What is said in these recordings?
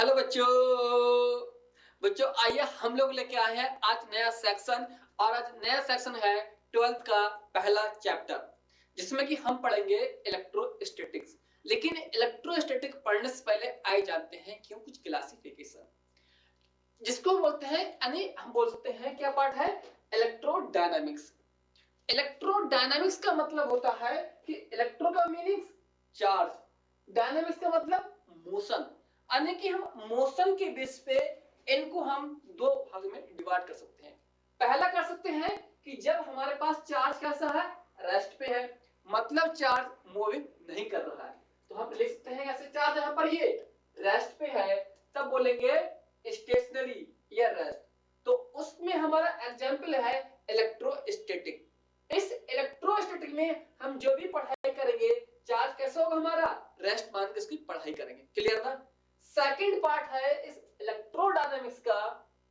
Hello बच्चों। बच्चों आइए हम लोग लेके आए हैं आज नया सेक्शन। और आज नया सेक्शन है 12th का पहला चैप्टर, जिसमें कि हम पढ़ेंगे इलेक्ट्रोस्टैटिक्स। लेकिन इलेक्ट्रोस्टैटिक पढ़ने से पहले आइए जानते हैं क्यों कुछ क्लासिफिकेशन, जिसको बोलते हैं, यानी हम बोल सकते हैं क्या पार्ट है, इलेक्ट्रोडायनामिक्स। इलेक्ट्रोडायनामिक्स का मतलब होता है कि इलेक्ट्रो का मीनिंग चार्ज, डायनामिक्स का मतलब मोशन, यानी कि हम मोशन के बेस पे इनको हम दो भाग में डिवाइड कर सकते हैं। पहला कर सकते हैं कि जब हमारे पास चार्ज कैसा है, रेस्ट पे है, मतलब चार्ज मूविंग नहीं कर रहा है, तो हम लिख सकते हैं ऐसे, चार्ज यहां पर ये रेस्ट पे है, तब बोलेंगे स्टेशनरी या रेस्ट। तो उसमें हमारा एग्जांपल है इलेक्ट्रोस्टैटिक। इस इलेक्ट्रोस्टैटिक में हम जो भी पढ़ाई करेंगे, चार्ज कैसा होगा हमारा, रेस्ट मान के इसकी पढ़ाई करेंगे। क्लियर ना। सेकंड पार्ट है इस इलेक्ट्रोडायनामिक्स का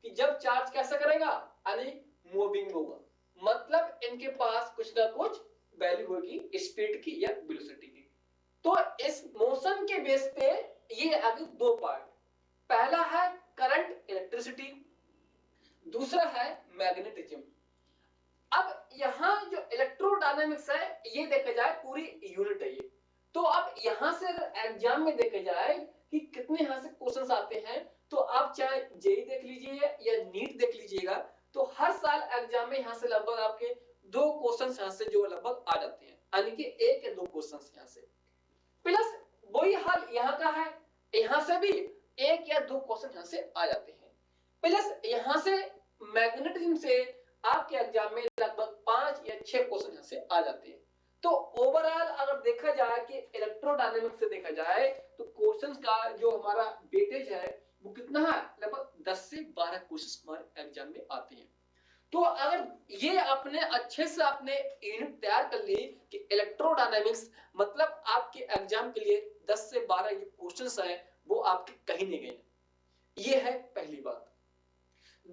कि जब चार्ज कैसा करेगा, यानी मूविंग होगा, मतलब इनके पास कुछ ना कुछ वैल्यू होगी स्पीड की या वेलोसिटी की। तो इस मोशन के बेस पे ये आगे दो पार्ट, पहला है करंट इलेक्ट्रिसिटी, दूसरा है मैग्नेटिज्म। अब यहां जो इलेक्ट्रोडायनामिक्स है ये देखा जाए पूरी यूनिट है ये। तो अब यहां से अगर एग्जाम में देखा जाए कि कितने यहां से क्वेश्चंस आते हैं, तो आप चाहे जेई देख लीजिए या नीट देख लीजिएगा, तो हर साल एग्जाम में यहां से लगभग आपके दो क्वेश्चंस यहां से जो लगभग आ जाते हैं, यानी कि एक या दो क्वेश्चंस यहां से। प्लस वही हाल यहां का है, यहां से भी एक या दो क्वेश्चन यहां से आ जाते हैं। प्लस यहां से मैग्नेटिज्म से आपके एग्जाम में लगभग 5 या 6 क्वेश्चन यहां से आ जाते हैं। तो ओवरऑल अगर देखा जाए कि इलेक्ट्रोडायनामिक्स से देखा जाए तो क्वेश्चंस का जो हमारा वेटेज है वो कितना है, लगभग 10 से 12 क्वेश्चंस हमारे एग्जाम में आते हैं। तो अगर ये आपने अच्छे से आपने यूनिट तैयार कर ली कि इलेक्ट्रोडायनामिक्स मतलब आपके एग्जाम के लिए 10 से 12 ये क्वेश्चंस हैं, वो आपके कहीं नहीं गए। ये है पहली बात।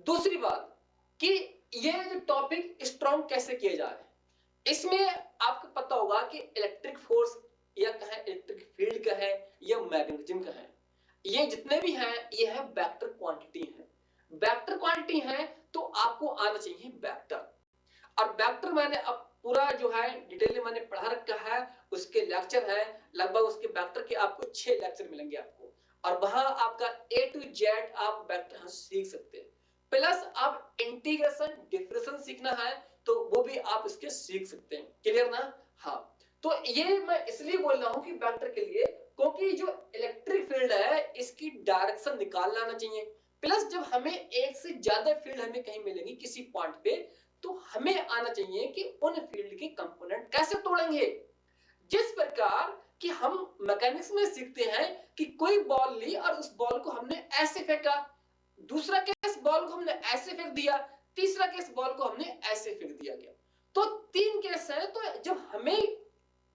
दूसरी बात कि ये जो टॉपिक स्ट्रॉन्ग कैसे किया जाए, इसमें आपको पता होगा कि इलेक्ट्रिक फोर्स या कहें इलेक्ट्रिक फील्ड का है या मैग्नेटिज्म का है, ये जितने भी हैं ये है वेक्टर क्वांटिटी है। वेक्टर क्वांटिटी है तो आपको आना चाहिए वेक्टर। और वेक्टर मैंने अब पूरा जो है डिटेल में मैंने पढ़ा रखा है, उसके लेक्चर है लगभग, उसके वेक्टर के आपको 6 लेक्चर मिलेंगे आपको, और वहां आपका A to Z आप वेक्टर सीख सकते हैं। प्लस आप इंटीग्रेशन डिफरेंशियल सीखना है तो वो भी आप इसके सीख सकते हैं। क्लियर ना। हाँ, तो ये मैं इसलिए बोल रहा हूं कि वेक्टर के लिए, क्योंकि जो इलेक्ट्रिक फील्ड है इसकी डायरेक्शन निकालना आना चाहिए। प्लस जब हमें एक से ज्यादा फील्ड हमें कहीं मिलेंगी किसी पॉइंट पे, तो हमें आना चाहिए कि उन फील्ड के कंपोनेंट कैसे तोड़ेंगे। जिस प्रकार कि हम मैकेनिक्स में सीखते हैं कि कोई बॉल ली और उस बॉल को हमने ऐसे फेंका, दूसरा केस बॉल को हमने ऐसे फेंक दिया, तीसरा केस बॉल को हमने ऐसे फेंक दिया गया। तो 3 केस है, तो जब हमें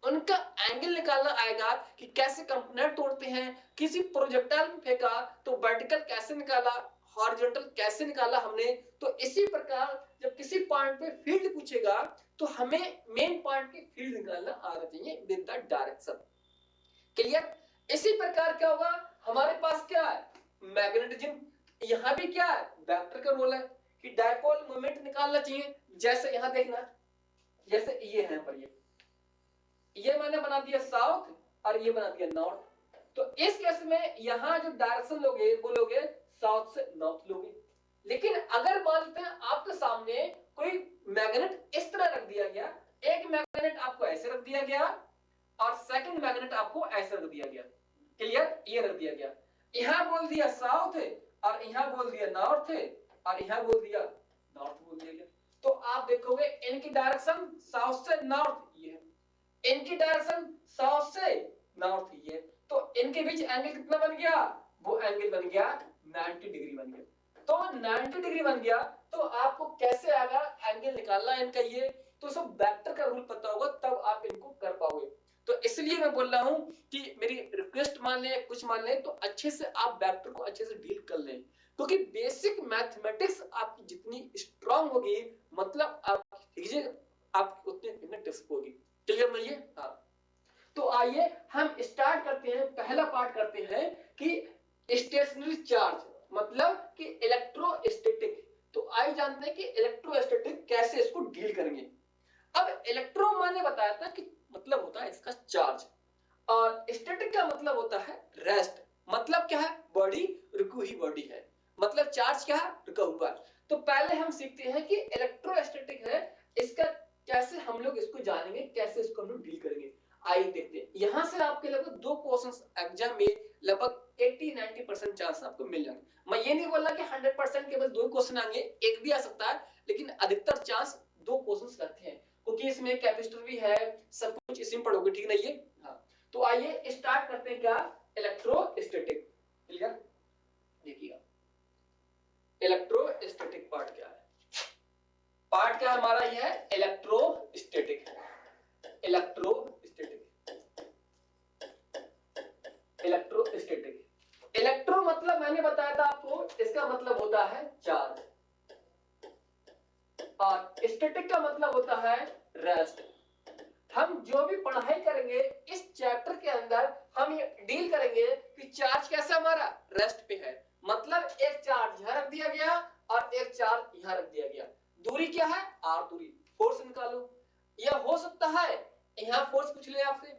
उनका एंगल निकालना आएगा कि कैसे कंपोनेंट तोड़ते हैं, किसी प्रोजेक्टाइल में फेंका तो वर्टिकल कैसे निकाला, हॉरिजॉन्टल कैसे निकाला हमने, तो इसी प्रकार जब किसी पॉइंट पे फील्ड पूछेगा तो हमें मेन पॉइंट की फील्ड निकालना आना चाहिए विद द डायरेक्शन। क्लियर। इसी प्रकार क्या होगा, हमारे पास क्या है, मैग्नेटिज्म, यहां भी क्या है, वेक्टर का रोल है कि डायपोल मोमेंट निकालना चाहिए। जैसे यहां देखना, जैसे ये है पर ये मैंने बना दिया साउथ और ये बना दिया नॉर्थ, तो इस केस में यहां जो डायरेक्शन लोगे वो लोगे साउथ से नॉर्थ लोगे। लेकिन अगर मान लेते हैं आपके सामने कोई मैग्नेट इस तरह रख दिया गया, एक मैग्नेट आपको ऐसे रख दिया गया और सेकंड मैग्नेट आपको ऐसे रख दिया गया। क्लियर, ये रख दिया गया, यहां बोल दिया साउथ है और यहां बोल दिया नॉर्थ है और यहां बोल दिया नॉर्थ बोल दिया गया। तो आप देखोगे इनकी डायरेक्शन साउथ से नॉर्थ ये है, इनकी डायरेक्शन साउथ से नॉर्थ ही है, तो इनके बीच एंगल कितना बन गया, वो एंगल बन गया 90 डिग्री बन गया। तो 90 डिग्री बन गया, तो आपको कैसे आएगा एंगल निकालना इनका, ये तो सब वेक्टर का रूल पता होगा तब आप इनको कर पाओगे। तो इसलिए मैं बोल रहा हूं कि मेरी रिक्वेस्ट मान ले, कुछ मान ले, तो अच्छे से आप वेक्टर को अच्छे से डील कर लें, क्योंकि बेसिक मैथमेटिक्स आपकी जितनी स्ट्रांग होगी, मतलब आपकी फिजिक्स आपकी उतनी फिंगरटिप्स होगी। क्लियर नहीं है। हाँ, तो आइए हम स्टार्ट करते हैं, पहला पार्ट करते हैं कि स्टेशनरी चार्ज मतलब कि इलेक्ट्रोस्टैटिक। तो आइए जानते हैं कि इलेक्ट्रोस्टैटिक कैसे इसको डील करेंगे। अब इलेक्ट्रो मैंने बताया था कि मतलब होता है इसका चार्ज, और स्टैटिक का मतलब होता है रेस्ट। मतलब क्या है, बॉडी रुकी हुई बॉडी है, मतलब चार्ज क्या है, रुका हुआ। तो पहले हम सीखते हैं कि इलेक्ट्रोस्टैटिक है, इसका कैसे हम लोग इसको जानेंगे, कैसे इसको हम लोग डील करेंगे। आइए देखते हैं। यहां से आपके लगभग दो क्वेश्चंस एग्जाम में लगभग 80-90% चांस आपको मिल जाएंगे। मैं ये नहीं बोल रहा कि 100% केवल दो क्वेश्चन आएंगे, एक भी आ सकता है, लेकिन अधिकतर चांस दो क्वेश्चंस रहते हैं, क्योंकि इसमें कैपेसिटर भी है, सब कुछ इसी में पढ़ोगे, ठीक नहीं है। हाँ, तो आइए स्टार्ट करते हैं क्या, इलेक्ट्रोस्टैटिक। क्लियर, देखिएगा इलेक्ट्रोस्टैटिक पार्ट क्या है। पार्ट क्या हमारा ये है, इलेक्ट्रोस्टैटिक। Electrostatic, electrostatic. इलेक्ट्रो मतलब मैंने बताया था आपको, इसका मतलब होता है चार्ज, और स्टैटिक का मतलब होता है रेस्ट। हम जो भी पढ़ाई करेंगे इस चैप्टर के अंदर हम ये डील करेंगे कि चार्ज कैसा हमारा रेस्ट पे है। मतलब एक चार्ज यहां रख दिया गया और एक चार्ज यहां रख दिया गया, दूरी क्या है, आर दूरी। फोर्स निकालो, या हो सकता है यहां फोर्स पूछ ले आपसे,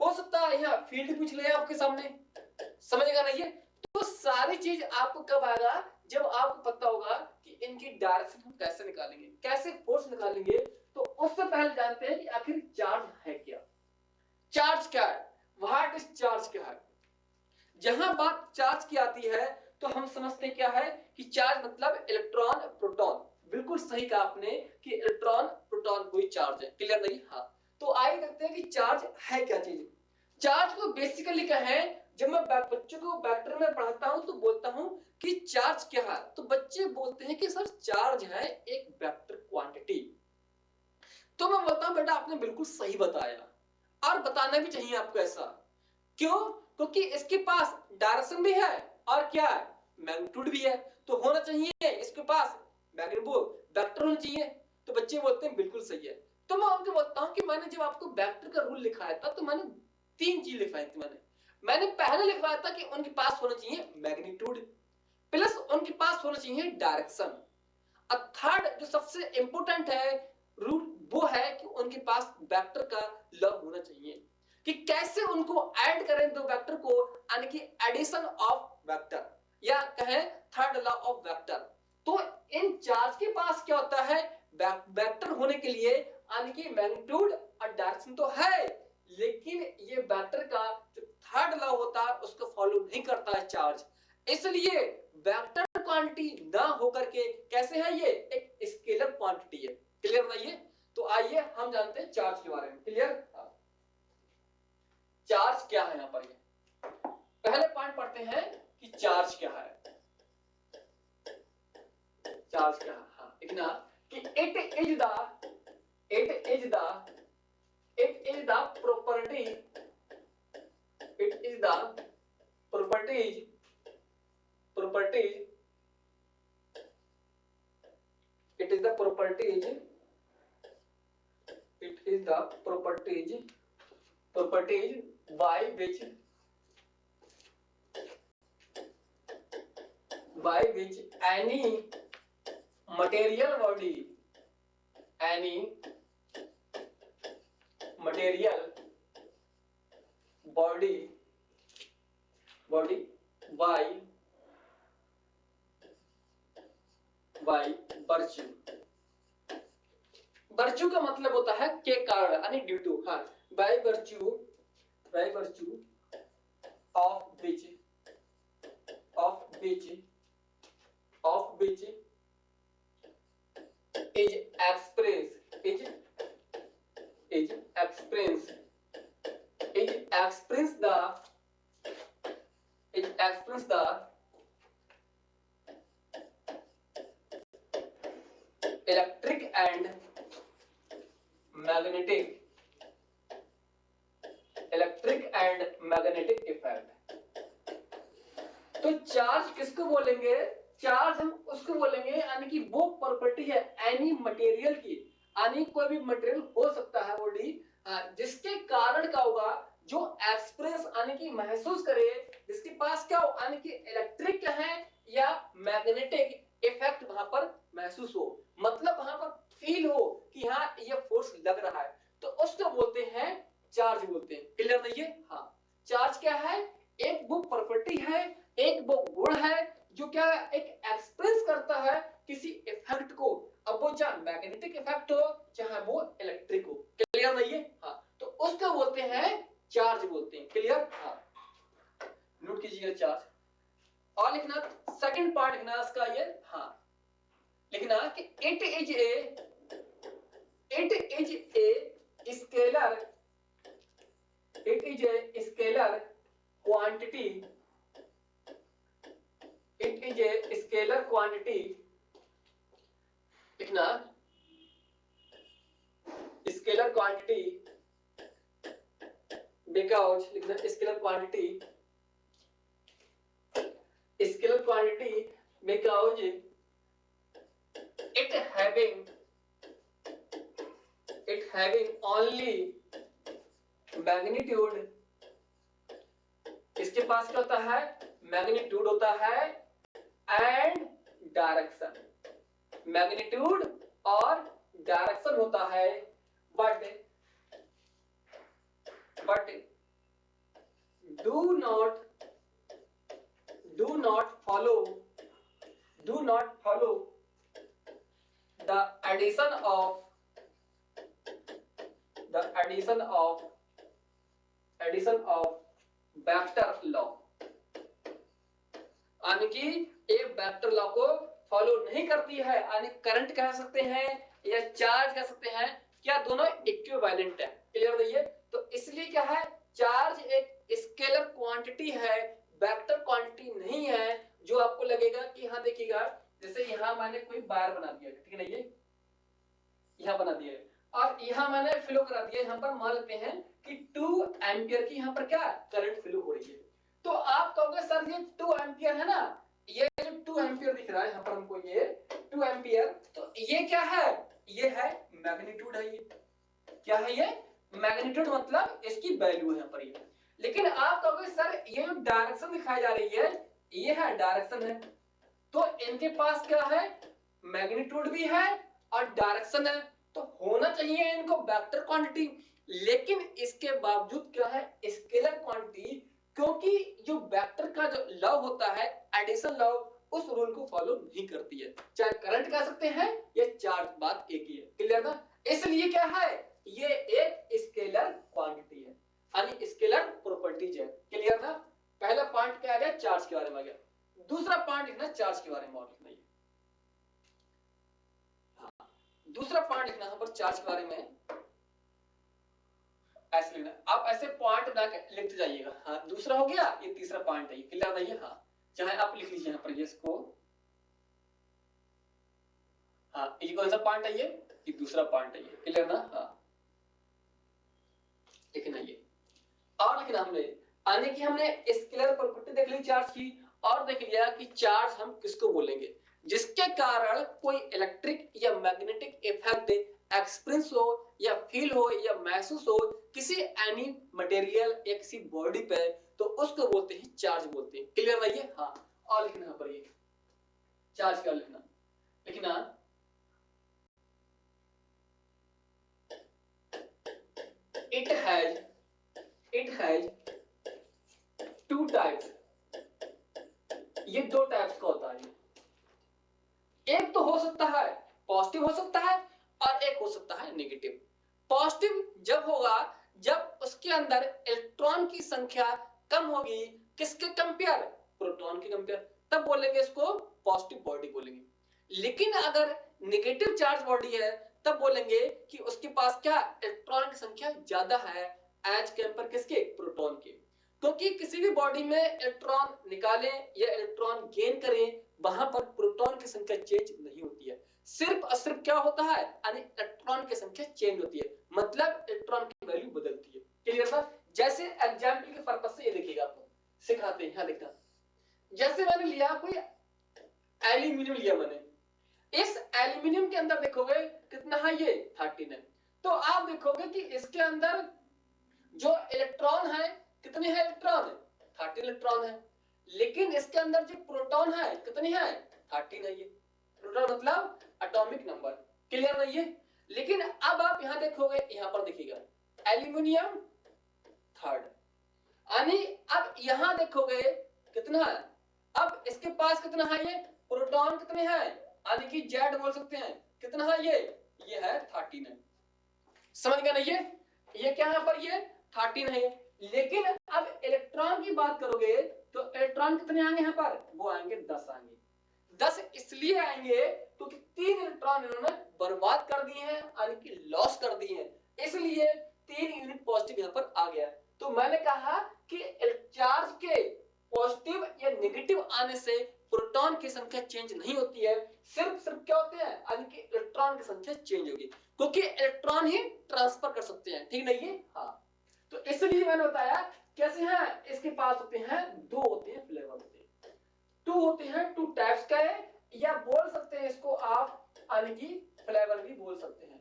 हो सकता है यहां फील्ड पूछ ले आपके सामने, समझेगा नहीं है। तो सारी चीज आपको कब आएगा, जब आपको पता होगा कि इनकी डायरेक्शन हम कैसे निकालेंगे, कैसे फोर्स निकालेंगे। तो उससे पहले जानते हैं कि आखिर चार्ज है क्या, चार्ज क्या है, व्हाट इज चार्ज क्या है। जहां बात चार्ज की आती है तो हम समझते क्या है कि चार्ज मतलब इलेक्ट्रॉन प्रोटॉन। बिल्कुल सही कहा आपने कि इलेक्ट्रॉन प्रोटॉन कोई चार्ज है। क्लियर नहीं, हाँ। तो आइए देखते हैं कि चार्ज है क्या चीज। चार्ज को बेसिकली क्या है, जब मैं बच्चों को वेक्टर में पढ़ाता हूं तो बोलता हूं कि चार्ज क्या है, तो बच्चे बोलते हैं कि सर चार्ज है एक वेक्टर क्वांटिटी। तो मैं बोलता हूं बेटा आपने बिल्कुल सही बताया, और बताना भी चाहिए आपको ऐसा। क्यों, क्योंकि इसके पास डायरेक्शन भी है और क्या है, मैग्नीट्यूड भी है। तो होना चाहिए इसके पास मैग्नीट्यूड वेक्टर होना चाहिए। तो बच्चे बोलते हैं बिल्कुल सही है। तो मैं उनको बोलता हूं कि मैंने जब आपको वेक्टर का रूल लिखाया था तो मैंने तीन चीज लिखवाई थी। मैंने पहले लिखवाया था कि उनके पास होना चाहिए मैग्नीट्यूड, प्लस उनके पास होना चाहिए डायरेक्शन। और थर्ड जो सबसे इंपॉर्टेंट है रूल, वो है कि उनके पास वेक्टर का लॉ होना चाहिए, कि कैसे उनको ऐड करें दो वेक्टर को, यानी कि एडिशन ऑफ वेक्टर, या कहें थर्ड लॉ ऑफ वेक्टर। तो इन चार्ज के पास क्या होता है, वेक्टर होने के लिए यानी कि मैग्नीट्यूड और डायरेक्शन तो है, लेकिन ये वेक्टर का जो थर्ड लॉ होता है उसको फॉलो नहीं करता है चार्ज। इसलिए वेक्टर क्वांटिटी ना होकर के कैसे है, ये एक स्केलर क्वांटिटी है। क्लियर नहीं है। तो आइए हम जानते हैं चार्ज के बारे में। क्लियर, चार्ज क्या है। यहां पर पहले पॉइंट पढ़ते हैं कि चार्ज क्या है। चार्ज क्या है, हाँ लिखना कि it is the property, it is the properties properties it is the properties it is the properties by which any material body by virtue, virtue का मतलब होता है के कारण, यानी ड्यू टू। हाँ, by virtue of which is express the electric and magnetic effect। तो charge किसको बोलेंगे, चार्ज हम उसको बोलेंगे यानी कि वो प्रॉपर्टी है एनी मटेरियल की, यानी कोई भी मटेरियल हो सकता है बॉडी, जिसके कारण क्या होगा, जो एक्सप्रेस यानी कि महसूस करे जिसके पास क्या हो, यानी कि इलेक्ट्रिक है या मैग्नेटिक इफेक्ट वहां पर महसूस हो, मतलब वहां पर फील हो कि हाँ ये फोर्स लग रहा है, तो उसको बोलते हैं चार्ज बोलते हैं। क्लियर नहीं है? हाँ, चार्ज क्या है, एक वो प्रॉपर्टी है, एक वो गुण है जो क्या एक एक्सप्रेस करता है किसी इफेक्ट को, अब वो चाहे मैग्नेटिक इफेक्ट हो चाहे वो इलेक्ट्रिक हो। क्लियर नहीं है? हाँ, तो उसको बोलते हैं चार्ज बोलते हैं। क्लियर? हाँ, नोट कीजिएगा चार्ज। और लिखना सेकंड पार्ट लिखना इसका ये, हाँ लिखना कि it is a scalar, it is a scalar quantity, it is a scalar quantity, लिखना स्केलर क्वांटिटी बिकॉज, लिखना scalar quantity, scalar quantity because it having only magnitude, इसके पास क्या होता है, मैग्नीट्यूड होता है एंड डायरेक्शन, मैग्नीट्यूड और डायरेक्शन होता है, but do not follow the addition of vector law, यानी कि ये वेक्टर लॉ को फॉलो नहीं करती है, यानी करंट कह सकते हैं या चार्ज कह सकते हैं, क्या दोनों इक्विवेलेंट है। क्लियर है? तो इसलिए क्या है, चार्ज एक स्केलर क्वांटिटी है, वेक्टर क्वांटिटी नहीं है, जो आपको लगेगा कि हाँ देखिएगा, जैसे यहां मैंने कोई वायर बना दिया, ठीक है ना, ये यहां बना दिया और यहां मैंने फ्लो करा दिया, यहां पर मान लेते हैं कि 2 एम्पियर की यहां पर क्या करंट फ्लो हो रही है, तो आप कहोगे सर ये 2 एम्पियर है ना, ये जो 2 एम्पियर दिख रहा है यहां पर हमको, ये 2 एम्पियर, तो ये क्या है, ये है मैग्नीट्यूड है, ये क्या है, ये मैग्नीट्यूड, मतलब इसकी वैल्यू है यहां पर ये। लेकिन आप कहोगे सर ये जो डायरेक्शन दिखाई जा रही है, ये है डायरेक्शन है, तो इनके पास क्या है, मैग्नीट्यूड भी है और डायरेक्शन है, तो होना चाहिए इनको वेक्टर क्वांटिटी, लेकिन इसके बावजूद क्या है, स्केलर क्वांटिटी, क्योंकि जो वेक्टर का जो लॉ होता है, एडिशन लॉ, उस रूल को फॉलो नहीं करती है, चाहे करंट कह सकते हैं या चार्ज, बात एक ही है। क्लियर ना? इसलिए क्या है, ये एक स्केलर क्वांटिटी है, यानी स्केलर प्रॉपर्टीज है। क्लियर ना? पहला पॉइंट क्या आ गया, चार्ज के बारे में आ गया, दूसरा पॉइंट लिखना चार्ज के बारे में और लिखना, दूसरा पॉइंट लिखना यहां पर चार्ज के बारे में ऐसे लिखना, आप ऐसे पॉइंट बना के लिखते जाइएगा। हाँ, दूसरा हो गया, ये तीसरा पॉइंट है, क्लियर नहीं है? हाँ, चाहे आप लिख लीजिए यहां पर इसको, हाँ ये कौन सा पॉइंट है, ये दूसरा पॉइंट है, ये क्लियर ना? हाँ, लिखना ये और लिखना हमने, आने की हमने स्केलर प्रॉपर्टी देख ली चार्ज की, और देख लिया कि चार्ज हम किसको बोलेंगे, जिसके कारण कोई इलेक्ट्रिक या मैग्नेटिक इफेक्ट एक्सपीरियंस हो या फील हो या महसूस हो किसी एनी मटेरियल या किसी बॉडी पे, तो उसको बोलते हैं चार्ज बोलते हैं। क्लियर है ये? हाँ, और लिखना यहां पर ये चार्ज क्या लिखना, लिखना it has two types, ये दो टाइप्स का होता है, एक तो हो सकता है पॉजिटिव हो सकता है और एक हो सकता है नेगेटिव। पॉजिटिव जब होगा जब उसके अंदर इलेक्ट्रॉन की संख्या कम होगी, किसके कंपेयर, प्रोटॉन के कंपेयर, तब बोलेंगे इसको पॉजिटिव बॉडी बोलेंगे। लेकिन अगर नेगेटिव चार्ज बॉडी है तब बोलेंगे कि उसके पास क्या, इलेक्ट्रॉन की संख्या ज्यादा है एज कंपेयर किसके, प्रोटॉन के। क्योंकि किसी भी बॉडी में इलेक्ट्रॉन निकालें या इलेक्ट्रॉन गेन करें, वहां पर प्रोटॉन की संख्या चेंज नहीं होती है, सिर्फ और सिर्फ क्या होता है, यानी इलेक्ट्रॉन की संख्या चेंज होती है, मतलब इलेक्ट्रॉन की वैल्यू बदलती है। क्लियर था? जैसे एग्जांपल के पर्पस से ये देखिएगा, आपको सिखाते हैं, यहां देखना, जैसे मैंने लिया कोई एल्यूमिनियम लिया मैंने, इस एल्यूमिनियम के अंदर देखोगे कितना है, ये 13 है, तो आप देखोगे कि इसके अंदर जो इलेक्ट्रॉन है, कितने हैं इलेक्ट्रॉन, 13 इलेक्ट्रॉन है, लेकिन इसके अंदर जो प्रोटॉन है कितनी है 13 है। ये प्रोटॉन मतलब एटॉमिक नंबर, क्लियर नहीं है। लेकिन अब आप यहां देखोगे, यहां पर देखिएगा एल्यूमिनियम थर्ड, यानी अब यहां देखोगे कितना है, अब इसके पास कितना है, ये प्रोटॉन कितने हैं, यानी कि जेड बोल सकते हैं, कितना है ये है 13 है। समझ गए नहीं ये क्या है पर ये 13 है। लेकिन अब इलेक्ट्रॉन की बात करोगे तो इलेक्ट्रॉन कितने आएंगे यहाँ पर, वो आएंगे 10 आएंगे। 10 इसलिए आएंगे क्योंकि 3 इलेक्ट्रॉन इन्होंने बर्बाद कर दिए हैं, यानी कि लॉस कर दिए हैं, इसलिए 3 यूनिट पॉजिटिव यहाँ पर आ गया। तो मैंने कहा कि चार्ज के पॉजिटिव या नेगेटिव आने से प्रोटॉन की संख्या चेंज नहीं होती है, सिर्फ क्या होते हैं, यानी कि इलेक्ट्रॉन की संख्या चेंज होगी, क्योंकि इलेक्ट्रॉन ही ट्रांसफर कर सकते हैं, ठीक नहीं है। हाँ, तो इसलिए मैंने बताया कैसे हैं, इसके पास होते हैं दो होते हैं फ्लेवर होते हैं, टू होते हैं, टू टाइप्स का है, या बोल सकते हैं इसको आप यानी कि फ्लेवर भी बोल सकते हैं,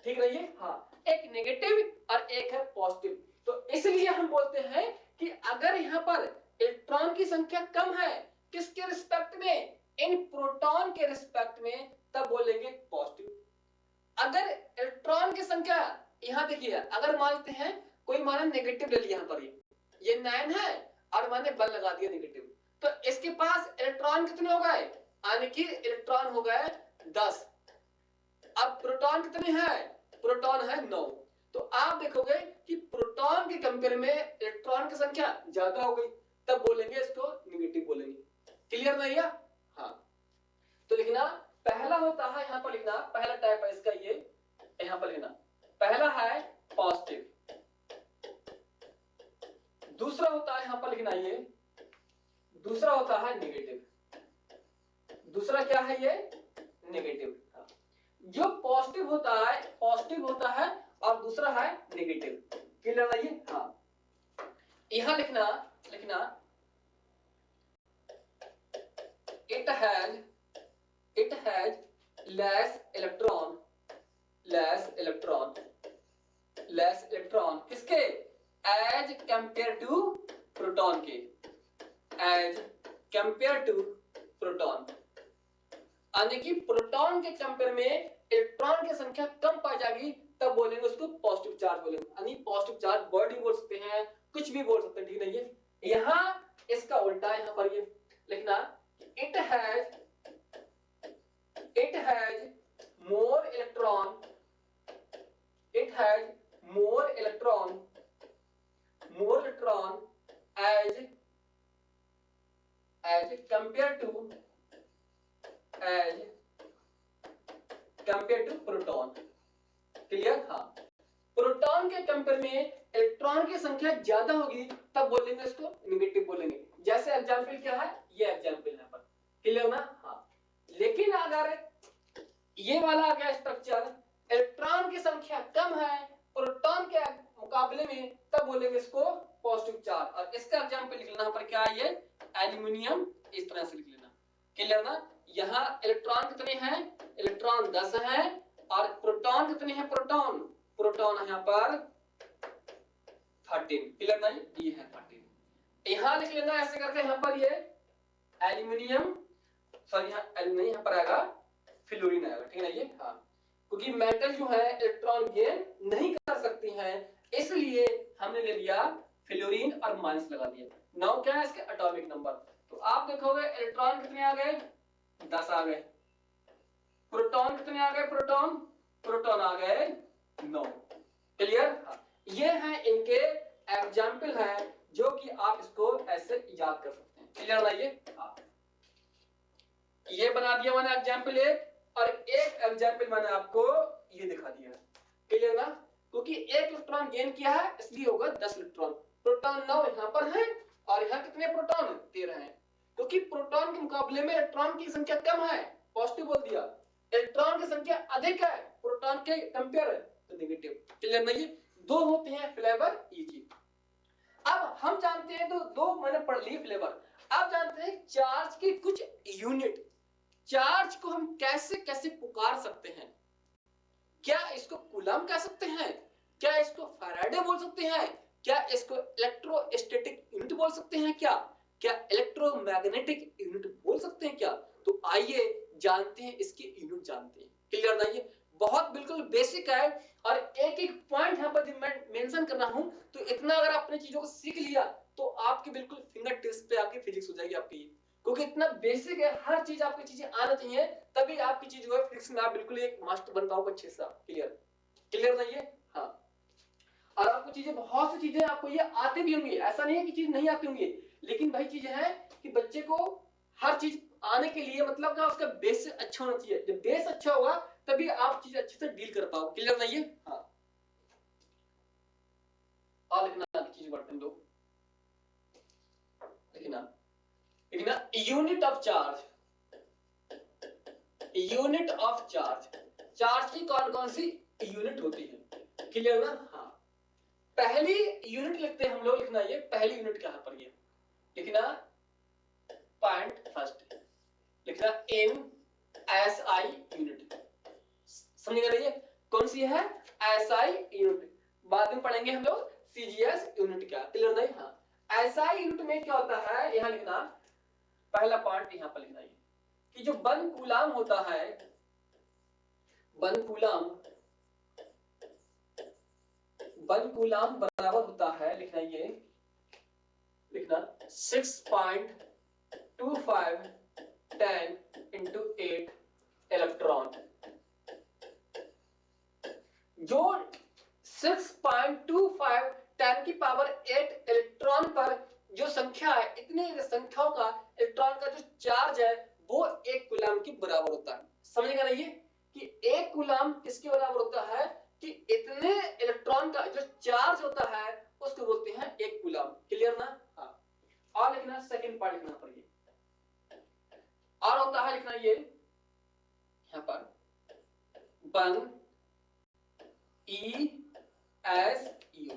ठीक नहीं है। हाँ, एक नेगेटिव और एक है पॉजिटिव। तो इसलिए हम बोलते हैं कि अगर यहाँ पर इलेक्ट्रॉन की संख्या कम है किसके रिस्पेक्ट में, इन प्रोटॉन के रिस्पेक्ट में, तब बोलेंगे पॉजिटिव। अगर इलेक्ट्रॉन की संख्या यहां देखिए, अगर मानते हैं कोई माने नेगेटिव ले लिया, यहाँ पर ये 9 है और मैंने बल लगा दिया नेगेटिव, तो इसके पास इलेक्ट्रॉन कितने हो गए, यानी कि इलेक्ट्रॉन हो गए 10। अब प्रोटॉन कितने हैं, प्रोटॉन है 9। तो आप देखोगे कि प्रोटॉन के कंपेयर में इलेक्ट्रॉन की संख्या ज्यादा हो गई, तब बोलेंगे इसको नेगेटिव बोलेंगे, क्लियर नहीं है। हाँ, तो लिखना पहला होता है, यहां पर लिखना पहला टाइप है इसका, ये यहां पर लिखना पहला है पॉजिटिव, दूसरा होता है यहां पर लिखना ये, दूसरा होता है नेगेटिव, दूसरा क्या है ये नेगेटिव। जो पॉजिटिव होता है और दूसरा है नेगेटिव, क्लियर है ये। हाँ, यहां लिखना it has less electron किसके, as compared to proton के, as compared to proton, यानी कि प्रोटॉन के कंपेयर में इलेक्ट्रॉन की संख्या कम पाई जाएगी, तब बोलेंगे उसको पॉजिटिव चार्ज बोलेंगे, यानी पॉजिटिव चार्ज वर्ड भी बोल सकते हैं, कुछ भी बोल सकते हैं, ठीक नहीं है। यहाँ इसका उल्टा है, यहाँ पर ये लिखना it has more electron as compared to proton, clear. हाँ, प्रोटॉन के कंपेयर में इलेक्ट्रॉन की संख्या ज्यादा होगी, तब बोलेंगे इसको नेगेटिव बोलेंगे। जैसे एग्जांपल क्या है, ये एग्जांपल यहाँ पर, क्लियर ना। हाँ, लेकिन अगर ये वाला आ गया स्ट्रक्चर, इलेक्ट्रॉन की संख्या कम है प्रोटॉन के मुकाबले में, तब बोलेंगे इसको पॉजिटिव चार्ज। और इसका एग्जांपल लिख लेना पर क्या है, ये एल्यूमिनियम, इस तरह से लिख लेना, क्लियर ना। यहाँ इलेक्ट्रॉन कितने हैं, इलेक्ट्रॉन 10 हैं, और प्रोटॉन कितने हैं, प्रोटॉन यहाँ पर 13, क्लियर ना, ये है 13। यहाँ लिख लेना ऐसे करके, यहाँ पर ये एल्यूमिनियम, सॉरी यहाँ एल्यूमिनियम, यहाँ पर आएगा फ्लोरीन आएगा, ठीक है ये। हाँ, क्योंकि मेटल जो है इलेक्ट्रॉन गेन नहीं कर सकती हैं, इसलिए हमने ले लिया फ्लोरीन और माइनस लगा दिया। नाउ क्या है इसके एटॉमिक नंबर, तो आप देखोगे इलेक्ट्रॉन कितने आ गए, 10 आ गए, प्रोटॉन कितने आ गए, प्रोटॉन आ गए 9, क्लियर। हाँ, ये है इनके एग्जाम्पल है, जो कि आप इसको ऐसे याद कर सकते हैं, क्लियर ना ये। हाँ, ये बना दिया मैंने एग्जाम्पल एक, और एक एग्जाम्पल मैंने आपको ये दिखा दिया, क्लियर ना। क्योंकि एक इलेक्ट्रॉन गेन किया है, इसलिए होगा 10 इलेक्ट्रॉन, प्रोटॉन 9 यहाँ पर है, और यहाँ कितने प्रोटॉन 13 हैं, क्योंकि प्रोटॉन के मुकाबले में इलेक्ट्रॉन की संख्या कम है, पॉजिटिव बोल दिया, इलेक्ट्रॉन की संख्या अधिक है प्रोटॉन के कंपेयर, तो नेगेटिव, क्लियर नहीं। दो होते हैं फ्लेवर इजी। अब हम जानते हैं, तो दो मैंने पढ़ ली फ्लेवर। अब जानते हैं चार्ज की कुछ यूनिट, चार्ज को हम कैसे कैसे पुकार सकते हैं। क्या इसको कूलम कह सकते हैं, क्या इसको फैराडे बोल सकते हैं, क्या इसको इलेक्ट्रोस्टैटिक यूनिट बोल सकते हैं क्या? क्या इलेक्ट्रोमैग्नेटिक यूनिट बोल सकते हैं क्या? तो आइए जानते हैं, इसकी यूनिट जानते हैं। क्लियर ना? ये बहुत बिल्कुल बेसिक है और एक एक पॉइंट यहाँ पर मैं मेंशन कर रहा हूं, तो इतना अगर आपने चीजों को सीख लिया तो आपके बिल्कुल फिंगर टिप्स पे आपकी फिजिक्स हो जाएगी आपकी, क्योंकि इतना बेसिक है, हर चीज आपकी चीजें आना चाहिए, तभी आपकी चीज जो है फिजिक्स में आप बिल्कुल एक मास्टर बन पाओगे अच्छे से। क्लियर? क्लियर ना ये? हाँ। और आपको चीजें, बहुत सी चीजें आपको ये आते भी होंगी, ऐसा नहीं है कि चीज नहीं आती होंगी, लेकिन भाई चीजें हैं कि बच्चे को हर चीज आने के लिए मतलब क्या, उसका बेस अच्छा होना चाहिए। जब बेस अच्छा होगा तभी आप चीज अच्छे से डील कर पाओ। क्लियर नहीं है? हाँ। और लिखना चीज बढ़ते हैं लोग, लिखना लिखना unit of charge, unit of charge, charge की कौन कौन सी यूनिट होती है? क्लियर ना? हाँ। पहली यूनिट लिखते हैं हम लोग, लिखना ये पहली यूनिट कहां पर, ये लिखना पॉइंट फर्स्ट, लिखना इन एसआई यूनिट। समझेगा नहीं? कौन सी है? SI unit. बाद में पढ़ेंगे हम लोग सीजीएस यूनिट क्या। क्लियर नहीं? हाँ। एसआई यूनिट में क्या होता है, यहां लिखना पहला पॉइंट, यहां पर लिखना है कि जो 1 कूलाम होता है, 1 कूलाम, 1 कूलाम बराबर होता है, लिखना ये, लिखना 6.25 10 into 8 इलेक्ट्रॉन। जो 6.25 10 की पावर 8 इलेक्ट्रॉन पर जो संख्या है, इतने संख्याओं का इलेक्ट्रॉन का जो चार्ज है वो 1 कूलाम के बराबर होता है। समझेगा नहीं ये कि 1 कूलाम किसके बराबर होता है, कि इतने इलेक्ट्रॉन का जो चार्ज होता है उसको बोलते हैं 1 कूलाम। क्लियर ना? हाँ। और लिखना सेकंड पार्ट, लिखना पर ये और होता है, लिखना ये यहां पर 1 ESU,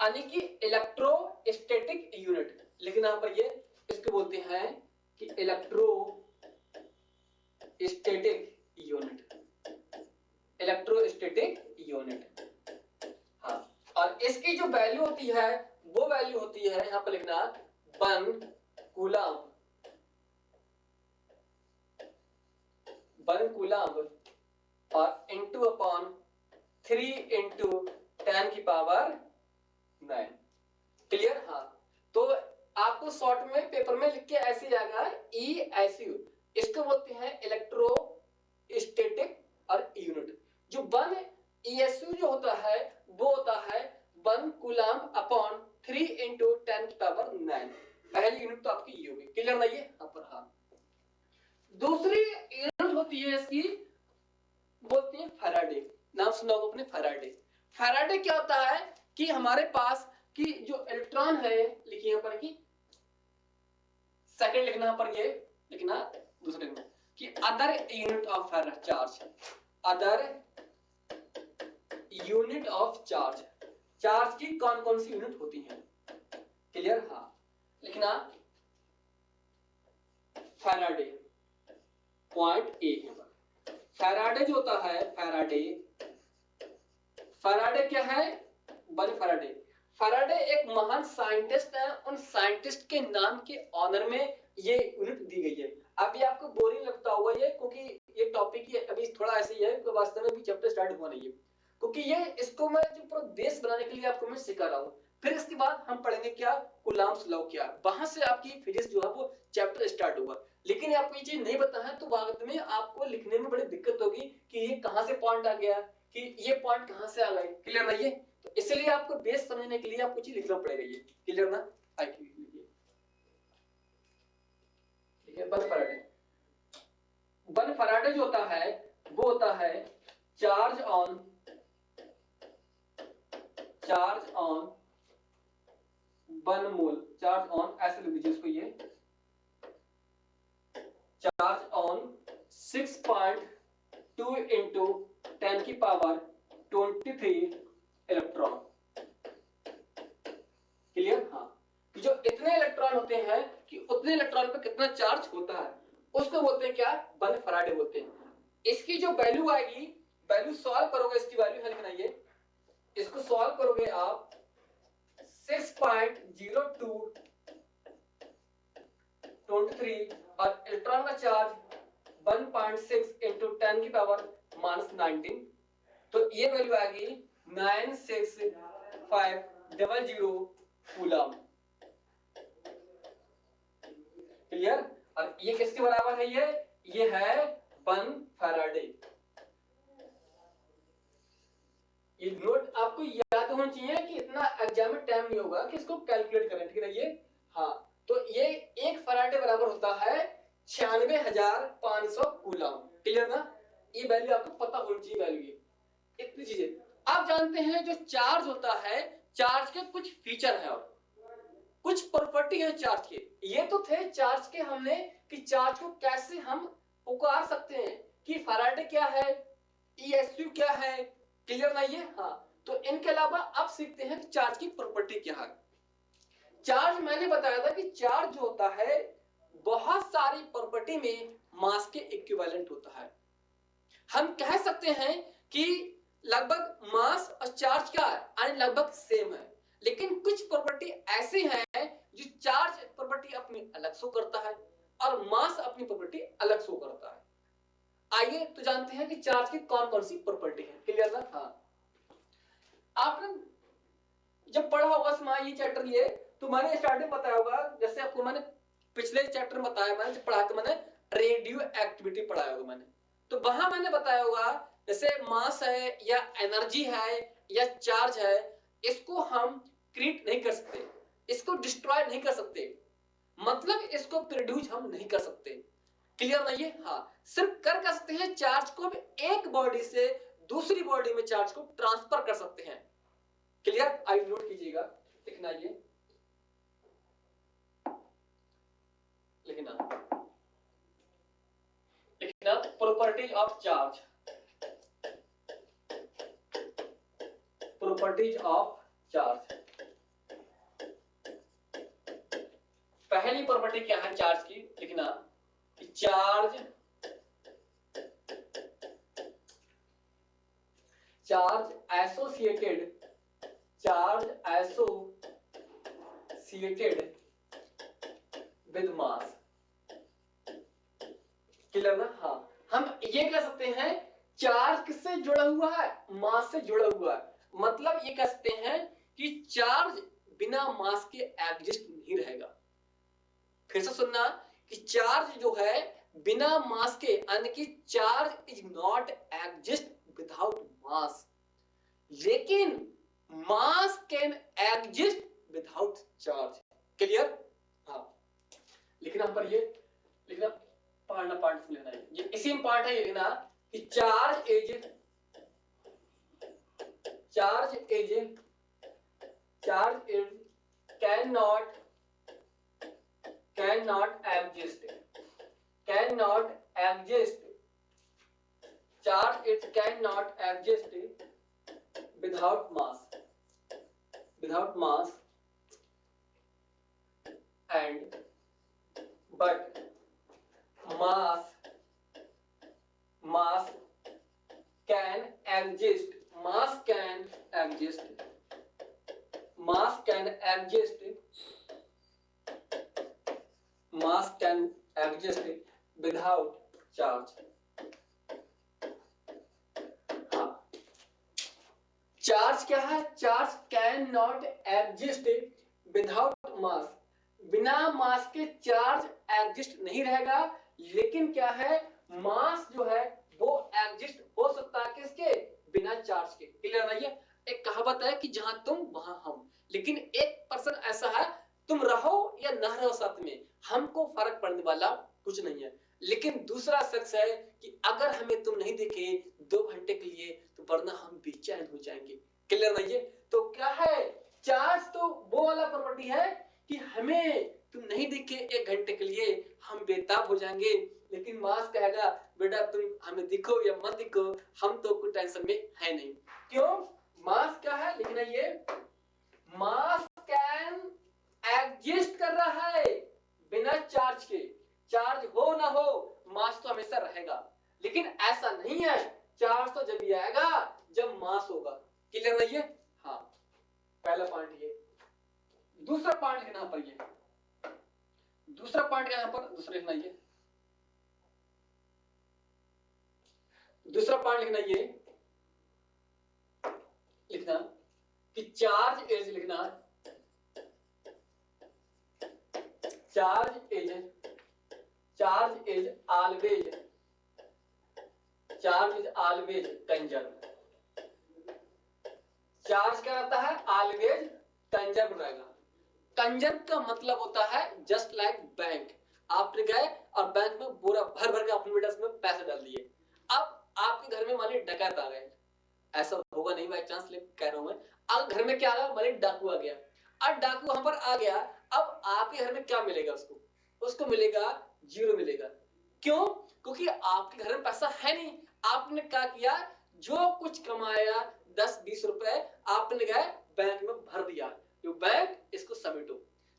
यानी कि इलेक्ट्रोस्टैटिक यूनिट। लिखना यहां पर ये, इसको बोलते हैं कि इलेक्ट्रोस्टैटिक यूनिट, इलेक्ट्रोस्टैटिक यूनिट। हाँ। और इसकी जो वैल्यू होती है वो वैल्यू होती है, यहां पर लिखना 1 कूलाम, 1 कूलाम और इंटू अपॉन 3 इंटू 10 की पावर 9। क्लियर? हाँ। तो आपको शॉर्ट में पेपर में लिख के ऐसे आएगा ESU, इसको बोलते हैं इलेक्ट्रोस्टैटिक और यूनिट। जो 1 ESU जो होता है वो होता है 1 कूलाम अपॉन 3 इंटू 10 की पावर 9। पहली यूनिट तो आपकी ये होगी। क्लियर नहीं है? यहाँ पर हाँ। दूसरी यूनिट होती है इसकी, बोलते हैं फैराडे। नाम सुना होगा आपने, फैराडे। फैराडे क्या होता है कि हमारे पास की जो इलेक्ट्रॉन है, लिखिए यहां पर कि सेकंड लिखना पर ये, लिखना दूसरे में कि other unit of charge, other unit of charge, charge की कौन कौन सी यूनिट होती हैं। क्लियर? हाँ। लिखना फैराडे, पॉइंट ए है। फैराडे जो होता है, फैराडे, फैराडे क्या है? 1 फैराडे। फैराडे एक महान साइंटिस्ट है, उन साइंटिस्ट के नाम के ऑनर में ये यूनिट दी गई है। अभी आपको बोरिंग लगता होगा ये, क्योंकि ये टॉपिक ही अभी थोड़ा ऐसे ही है, क्योंकि वास्तव में अभी चैप्टर स्टार्ट हुआ नहीं है, क्योंकि ये इसको मैं जो पूरा बेस बनाने के लिए आपको मैं सिखा रहा हूं। फिर इसके बाद हम पढ़ेंगे क्या, कूलम्ब्स लॉ क्या, वहां से आपकी फिजिक्स जो है वो चैप्टर स्टार्ट होगा। लेकिन आपको ये चीज नहीं पता है तो बाद में आपको लिखने में बड़ी दिक्कत होगी कि ये कहां से पॉइंट आ गया, कि ये पॉइंट कहां से आ गए। क्लियर नहीं है? तो इसलिए आपको बेस समझने के लिए आपको चीज लिखना पड़ेगा ये। क्लियर ना? आइए ठीक है। 1 फैराडे, 1 फैराडे जो होता है वो होता है charge on 1 mole, charge on, ऐसे लिख दीजिए इसको, ये चार्ज ऑन 6.2 इंटू 10 की पावर 23 इलेक्ट्रॉन। क्लियर? हाँ। जो इतने इलेक्ट्रॉन होते हैं कि उतने इलेक्ट्रॉन पर कितना चार्ज होता है उसको बोलते हैं क्या, 1 फैराडे बोलते हैं। इसकी जो वैल्यू आएगी, वैल्यू सॉल्व करोगे, इसकी वैल्यू है लिखना ये, इसको सॉल्व करोगे आप 6.0223 और इलेक्ट्रॉन का चार्ज 1.6 इंटू 10 की पावर -19, तो ये वैल्यू आएगी 96500 कूलम। क्लियर? और ये किसके बराबर है? ये है 1 फैराडे। ये नोट आपको याद होना चाहिए कि इतना एग्जाम में टाइम नहीं होगा कि इसको कैलकुलेट करें, ठीक है ये? हाँ, तो ये 1 फैराडे बराबर होता है 96,500 कूलम। क्लियर ना? ये वैल्यू आपको पता होनी चाहिए, वैल्यू ये इतनी चीजें। आप जानते हैं जो चार्ज होता है, चार्ज के कुछ फीचर है और कुछ प्रॉपर्टी है चार्ज के। ये तो थे चार्ज के हमने कि चार्ज को कैसे हम पुकार सकते हैं कि फैराडे क्या है, ESU क्या है। क्लियर ना ये? हाँ, तो इनके अलावा अब सीखते हैं कि चार्ज की प्रॉपर्टी क्या है। चार्ज मैंने बताया था कि चार्ज जो होता है बहुत सारी प्रॉपर्टी में मास के इक्विवेलेंट होता है। हम कह सकते हैं कि लगभग मास और चार्ज क्या है, यानी लगभग सेम है, लेकिन कुछ प्रॉपर्टी ऐसी हैं जो चार्ज प्रॉपर्टी अपनी अलग शो करता है और मास अपनी प्रॉपर्टी अलग शो करता है। आइए तो जानते हैं कि चार्ज की कौन कौन सी प्रॉपर्टी है। क्लियर ना? हाँ, आपने जब पढ़ा होगा ये चैप्टर, ये तो मैंने स्टार्टिंग बताया होगा, जैसे आपको मैंने पिछले चैप्टर में बताया, मैंने जब पढ़ा तो मैंने रेडियो एक्टिविटी पढ़ाया होगा मैंने, तो वहां मैंने बताया होगा जैसे मास है या एनर्जी है या चार्ज है, इसको हम क्रिएट नहीं कर सकते, इसको डिस्ट्रॉय नहीं कर सकते, मतलब इसको प्रोड्यूस हम नहीं कर सकते। क्लियर ना ये? हाँ, सिर्फ कर सकते हैं चार्ज को भी एक बॉडी से दूसरी बॉडी में चार्ज को ट्रांसफर कर सकते हैं। क्लियर? आई नोट कीजिएगा, लिखना ये लिखना properties of charge, properties of charge. पहली प्रॉपर्टी क्या है चार्ज की? लिखना कि charge associated with mass. Clear ना? हाँ, हम ये कह सकते हैं चार्ज किससे जुड़ा हुआ है? मास से जुड़ा हुआ है। मतलब ये कह सकते हैं कि चार्ज बिना मास के एग्जिस्ट नहीं रहेगा। फिर से सुनना कि चार्ज जो है बिना मास के, यानी कि charge is not exist without mass, लेकिन mass can exist without charge. Clear? हाँ, लिखना पर ये लिखना, पार्ट लेना है, ये इसी में पार्ट है ये लिखना कि charge is cannot exist charge it cannot exist without mass and but mass can exist without charge। हाँ, चार्ज क्या है? Charge can not exist without mass, बिना मास के चार्ज एग्जिस्ट नहीं रहेगा, लेकिन क्या है, मास जो है वो एग्जिस्ट हो सकता है किसके? बिना चार्ज के। क्लियर है? ये एक कहावत है कि जहां तुम वहां हम, लेकिन एक पर्सन ऐसा है, तुम रहो या ना रहो साथ में, हमको फर्क पड़ने वाला कुछ नहीं है, लेकिन दूसरा शख्स है कि अगर हमें तुम नहीं दिखे 2 घंटे के लिए तो वरना हम बेचैन हो जाएंगे। क्लियर ना ये? तो क्या है, चार्ज तो वो वाला प्रॉपर्टी है कि हमें तुम नहीं दिखे 1 घंटे के लिए हम बेताब हो जाएंगे, लेकिन मास कहेगा बेटा तुम हमें दिखो या मत दिखो, हम तो कोई टेंशन में है नहीं। क्यों? मास क्या है? लिखना ये, मास कैन एग्जिस्ट कर रहा है बिना चार्ज के, चार्ज हो ना हो मास तो हमेशा रहेगा, लेकिन ऐसा नहीं है, चार्ज तो जब भी आएगा जब मास होगा। क्लियर है ये? हाँ, पहला पॉइंट ये। दूसरा पॉइंट लिखना यहाँ पर, ये दूसरा पॉइंट यहाँ पर दूसरा लिखना, ये दूसरा पॉइंट लिखना, ये लिखना कि चार्ज इज, लिखना charge is always conserve. Charge क्या रहता है? ऑलवेज कंजर्व रहेगा। कंजर्व का मतलब होता है जस्ट लाइक बैंक। आप गए और बैंक में बोरा भर भर के अपने में पैसे डाल दिए, अब आपके घर में मान ली डकैत आ गए, ऐसा होगा नहीं बाई चांस लेकिन कह रहा हूं मैं, अब घर में क्या आ गया, मान ली डाकू आ गया, अब डाकू वहां पर आ गया, अब आपके घर में क्या मिलेगा उसको मिलेगा जीरो मिलेगा। क्यों? क्योंकि आपके घर में पैसा है नहीं। आपने क्या किया, जो कुछ कमाया 10-20 रुपए आपने गए बैंक में भर दिया, जो बैंक इसको समेटो।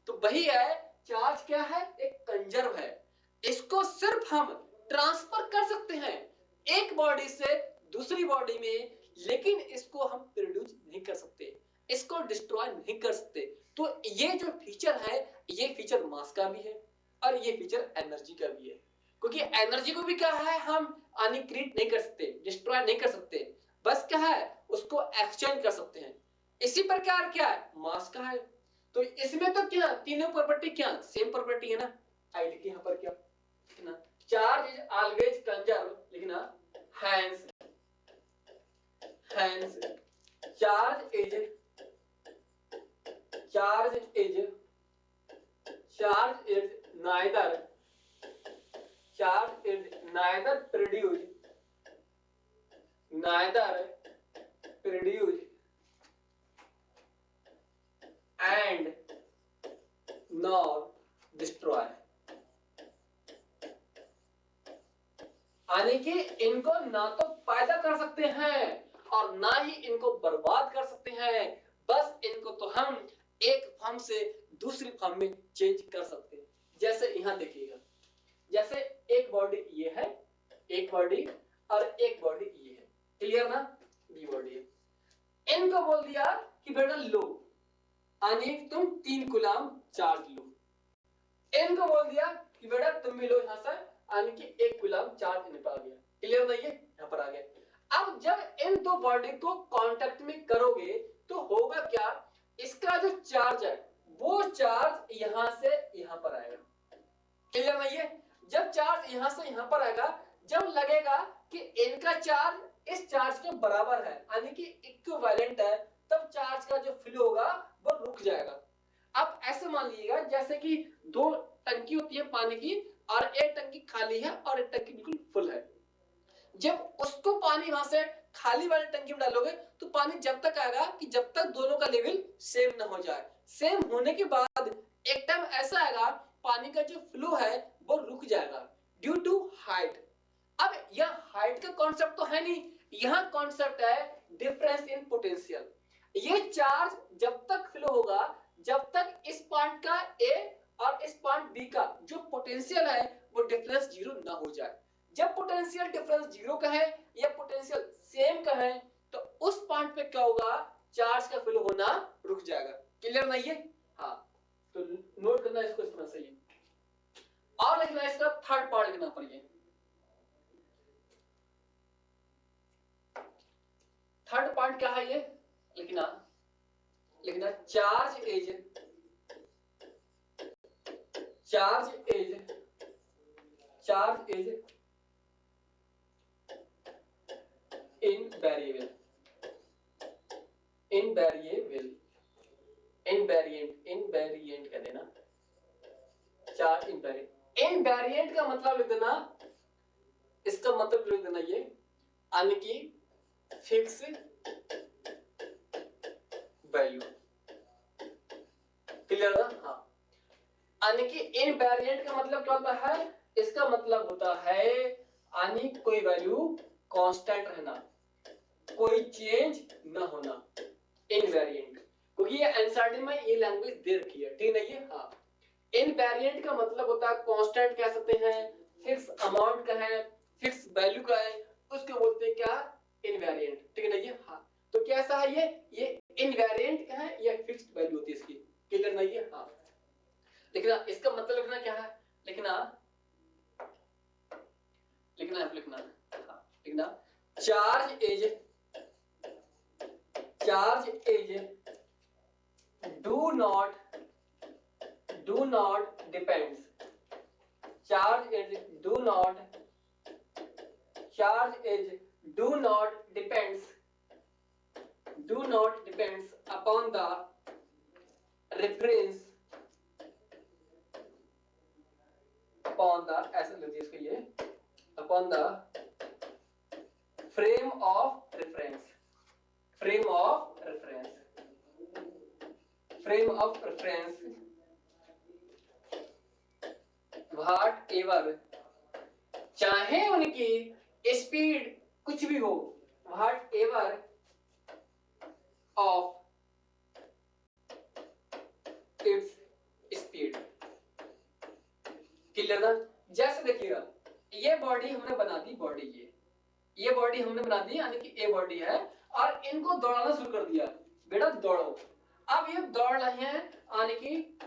तो वही है, चार्ज क्या है? एक कंजर्व है। इसको सिर्फ हम ट्रांसफर कर सकते हैं एक बॉडी से दूसरी बॉडी में, लेकिन इसको हम प्रोड्यूस नहीं कर सकते, इसको डिस्ट्रॉय नहीं कर सकते। तो ये जो फीचर है, ये फीचर मास का भी है और ये फीचर एनर्जी का भी है, क्योंकि एनर्जी को भी क्या है, हम अनिक्रिएट नहीं कर सकते, डिस्ट्रॉय नहीं कर सकते, बस क्या है, उसको एक्सचेंज कर सकते हैं। इसी प्रकार क्या है, मास का है। तो इसमें तो क्या तीनों प्रॉपर्टी क्या सेम प्रॉपर्टी है ना। आई लिखी यहां पर क्या लिखना, चार्ज इज ऑलवेज कंजर्व, लिखना hence charge is neither produce and nor destroy। यानी कि इनको ना तो पैदा कर सकते हैं और ना ही इनको बर्बाद कर सकते हैं, बस इनको तो हम एक फॉर्म से दूसरी फॉर्म में चेंज कर सकते हैं। जैसे यहां देखिएगा, जैसे एक बॉडी ये है, एक बॉडी और एक बॉडी ये है, क्लियर ना, बी बॉडी है। इनको बोल दिया कि बेटा लो, यानी तुम 3 कूलम चार्ज लो। इनको बोल दिया कि बेटा तुम भी लो यहां से, यानी कि 1 कूलम चार्ज इन पर आ गया, क्लियर नहीं है, यहां पर आ गया। अब जब इन दो बॉडी को कांटेक्ट में करोगे तो होगा क्या, इसका जो चार्ज है वो चार्ज यहां से यहां पर आएगा, क्लियर नहीं है। जब चार्ज यहां से यहां पर आएगा, जब लगेगा कि इनका चार्ज इस चार्ज के बराबर है, यानी कि इक्विवेलेंट है, तब चार्ज का जो फ्लो होगा वो रुक जाएगा। अब ऐसे मान लीजिएगा जैसे कि 2 टंकी होती है पानी की, और एक टंकी खाली है और एक टंकी बिल्कुल फुल है। जब उसको पानी वहां से खाली वाली टंकी में डालोगे तो पानी जब तक आएगा कि जब तक दोनों का लेवल सेम ना हो जाए। सेम होने के बाद एक टाइम ऐसा आएगा, पानी का जो फ्लो है वो रुक जाएगा ड्यू टू हाइट। अब यह हाइट का कॉन्सेप्ट तो है नहीं, यहां कॉन्सेप्ट है डिफरेंस इन पोटेंशियल। ये चार्ज जब तक फ्लो होगा, जब तक इस पॉइंट का ए और इस पॉइंट बी का जो पोटेंशियल है वो डिफरेंस जीरो ना हो जाए। जब पोटेंशियल डिफरेंस जीरो का है या पोटेंशियल सेम का है, तो उस पॉइंट पे क्या होगा, चार्ज का फ्लो होना रुक जाएगा, क्लियर नहीं है। हाँ, तो नोट करना इसको इस तरह से। ये और लिखना इसका थर्ड पार्ट लिखना पड़ेगा। थर्ड पॉइंट क्या है, ये लिखना चार्ज इज invariable invariant कह देना, चार्ज इनवेरिएंट का मतलब लिख देना, इसका मतलब लिख देना ये, यानी कि फिक्स वैल्यू, क्लियर ना। हाँ, यानी कि इनवेरिएंट का मतलब क्या होता है, इसका मतलब होता है यानी कोई वैल्यू कांस्टेंट रहना, कोई चेंज ना होना, इनवेरिएंट। क्योंकि ये एनसीईआरटी में ये लैंग्वेज दे रखी है, ठीक नहीं है। हाँ, इनवेरिएंट का मतलब होता है कांस्टेंट कह सकते हैं, फिक्स अमाउंट का है, फिक्स वैल्यू का है, उसको बोलते हैं क्या, इनवेरिएंट, ठीक नहीं है। हाँ, तो कैसा है ये इनवेरिएंट का है, ये फिक्स्ड वैल्यू होती है इसकी, क्लियर नहीं है? हाँ, लिखना, इसका मतलब लिखना क्या है, लिखना हाँ, लिखना charge is do not depends, charge is do not depends upon the reference, ऐसे लिखिए इसको, ये upon the frame of reference whatever, चाहे उनकी स्पीड कुछ भी हो, whatever of its speed। Clear ना? जैसे देखिएगा, ये बॉडी हमने बना दी, ये बॉडी हमने बना दी, यानी कि ए बॉडी है, और इनको दौड़ाना शुरू कर दिया, बेटा दौड़ो। अब ये दौड़ रहे हैं यानी कि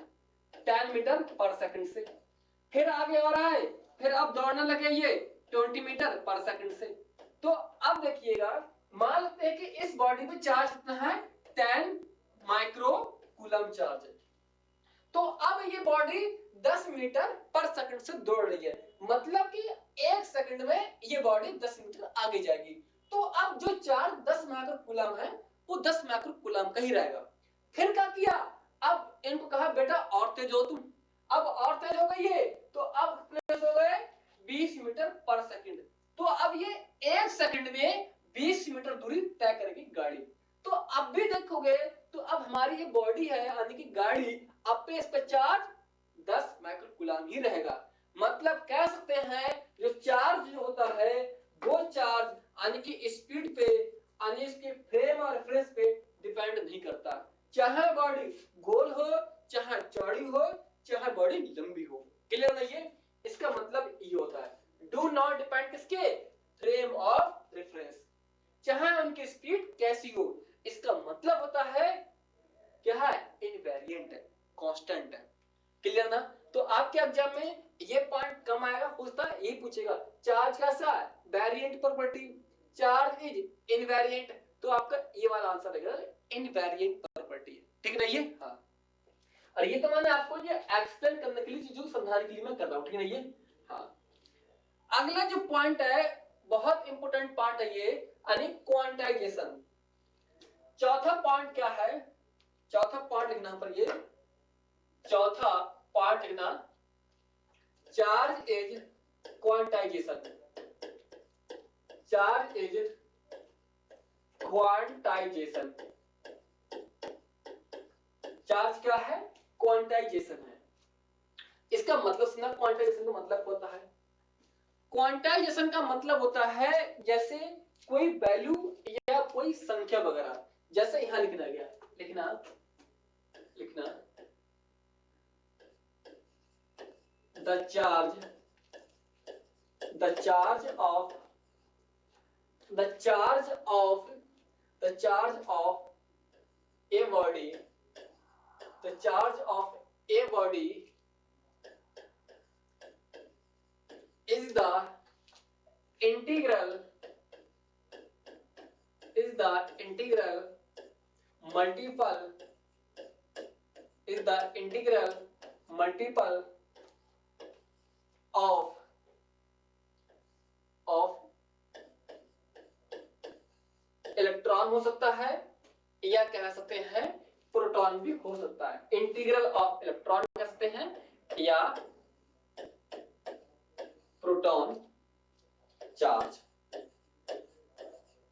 10 मीटर पर सेकंड से, फिर आगे और आए, फिर अब दौड़ने लगे ये 20 मीटर पर सेकंड से। तो अब देखिएगा, मान लेते हैं कि इस बॉडी पे चार्ज कितना है, 10 माइक्रो कूलम चार्ज है। तो अब ये बॉडी 10 मीटर पर सेकंड से दौड़ रही है, मतलब कि 1 सेकंड में ये बॉडी 10 मीटर आगे जाएगी। तो अब जो चार्ज 10 माइक्रो कूलम है, वो 10 माइक्रो कूलम का ही रहेगा। फिर क्या किया, अब इनको कहा बेटा और तेज हो तुम, अब और तेज हो गई है, तो अब कितने हो गए, 20 मीटर पर सेकंड। तो अब ये 1 सेकंड में 20 मीटर दूरी तय करेगी गाड़ी। तो अब भी देखोगे तो अब हमारी ये बॉडी है यानी कि गाड़ी, अब पे इस पे चार्ज 10 माइक्रो कूलम ही रहेगा। मतलब कह सकते हैं जो चार्ज जो होता है वो चार्ज यानी कि स्पीड पे यानी इसके फ्रेम और रेफरेंस पे डिपेंड नहीं करता, चाहे बॉडी गोल हो, चाहे चौड़ी हो, चाहे बॉडी लंबी हो। क्लियर नहीं है? इसका मतलब ये होता है डू नॉट डिपेंड किसके, फ्रेम ऑफ रेफरेंस, चाहे उनकी स्पीड कैसी हो। इसका मतलब होता है क्या है, इनवेरिएंट है, कांस्टेंट है। क्लियर ना? तो आपके एग्जाम में ये पॉइंट कम आएगा, पूछता है यही पूछेगा चार्ज कैसा है, variant property, charge is invariant, तो आपका ये वाला आंसर रहेगा इनवेरिएंट प्रॉपर्टी। ठीक नहीं है? हाँ, और ये तो मैंने आपको ये एक्सप्लेन करने के लिए, चीजों को समझाने के लिए मैं कर रहा हूं। ठीक नहीं है? हाँ, अगला जो पॉइंट है बहुत इंपॉर्टेंट पार्ट है ये, यानी क्वांटाइजेशन। चौथा पॉइंट क्या है, चौथा पॉइंट लिखना पर, ये चौथा पॉइंट लिखना, charge is quantization, charge is quantization. Charge क्या है, क्वांटाइजेशन है। इसका मतलब सुना, क्वांटाइजेशन का मतलब होता है, क्वांटाइजेशन का मतलब होता है जैसे कोई वैल्यू या कोई संख्या वगैरह, जैसे यहां लिखना गया, लिखना the charge of a body, the charge of a body is the integral multiple of electron हो सकता है, या कह सकते हैं प्रोटॉन भी हो सकता है। इंटीग्रल ऑफ इलेक्ट्रॉन कह सकते हैं या प्रोटॉन चार्ज।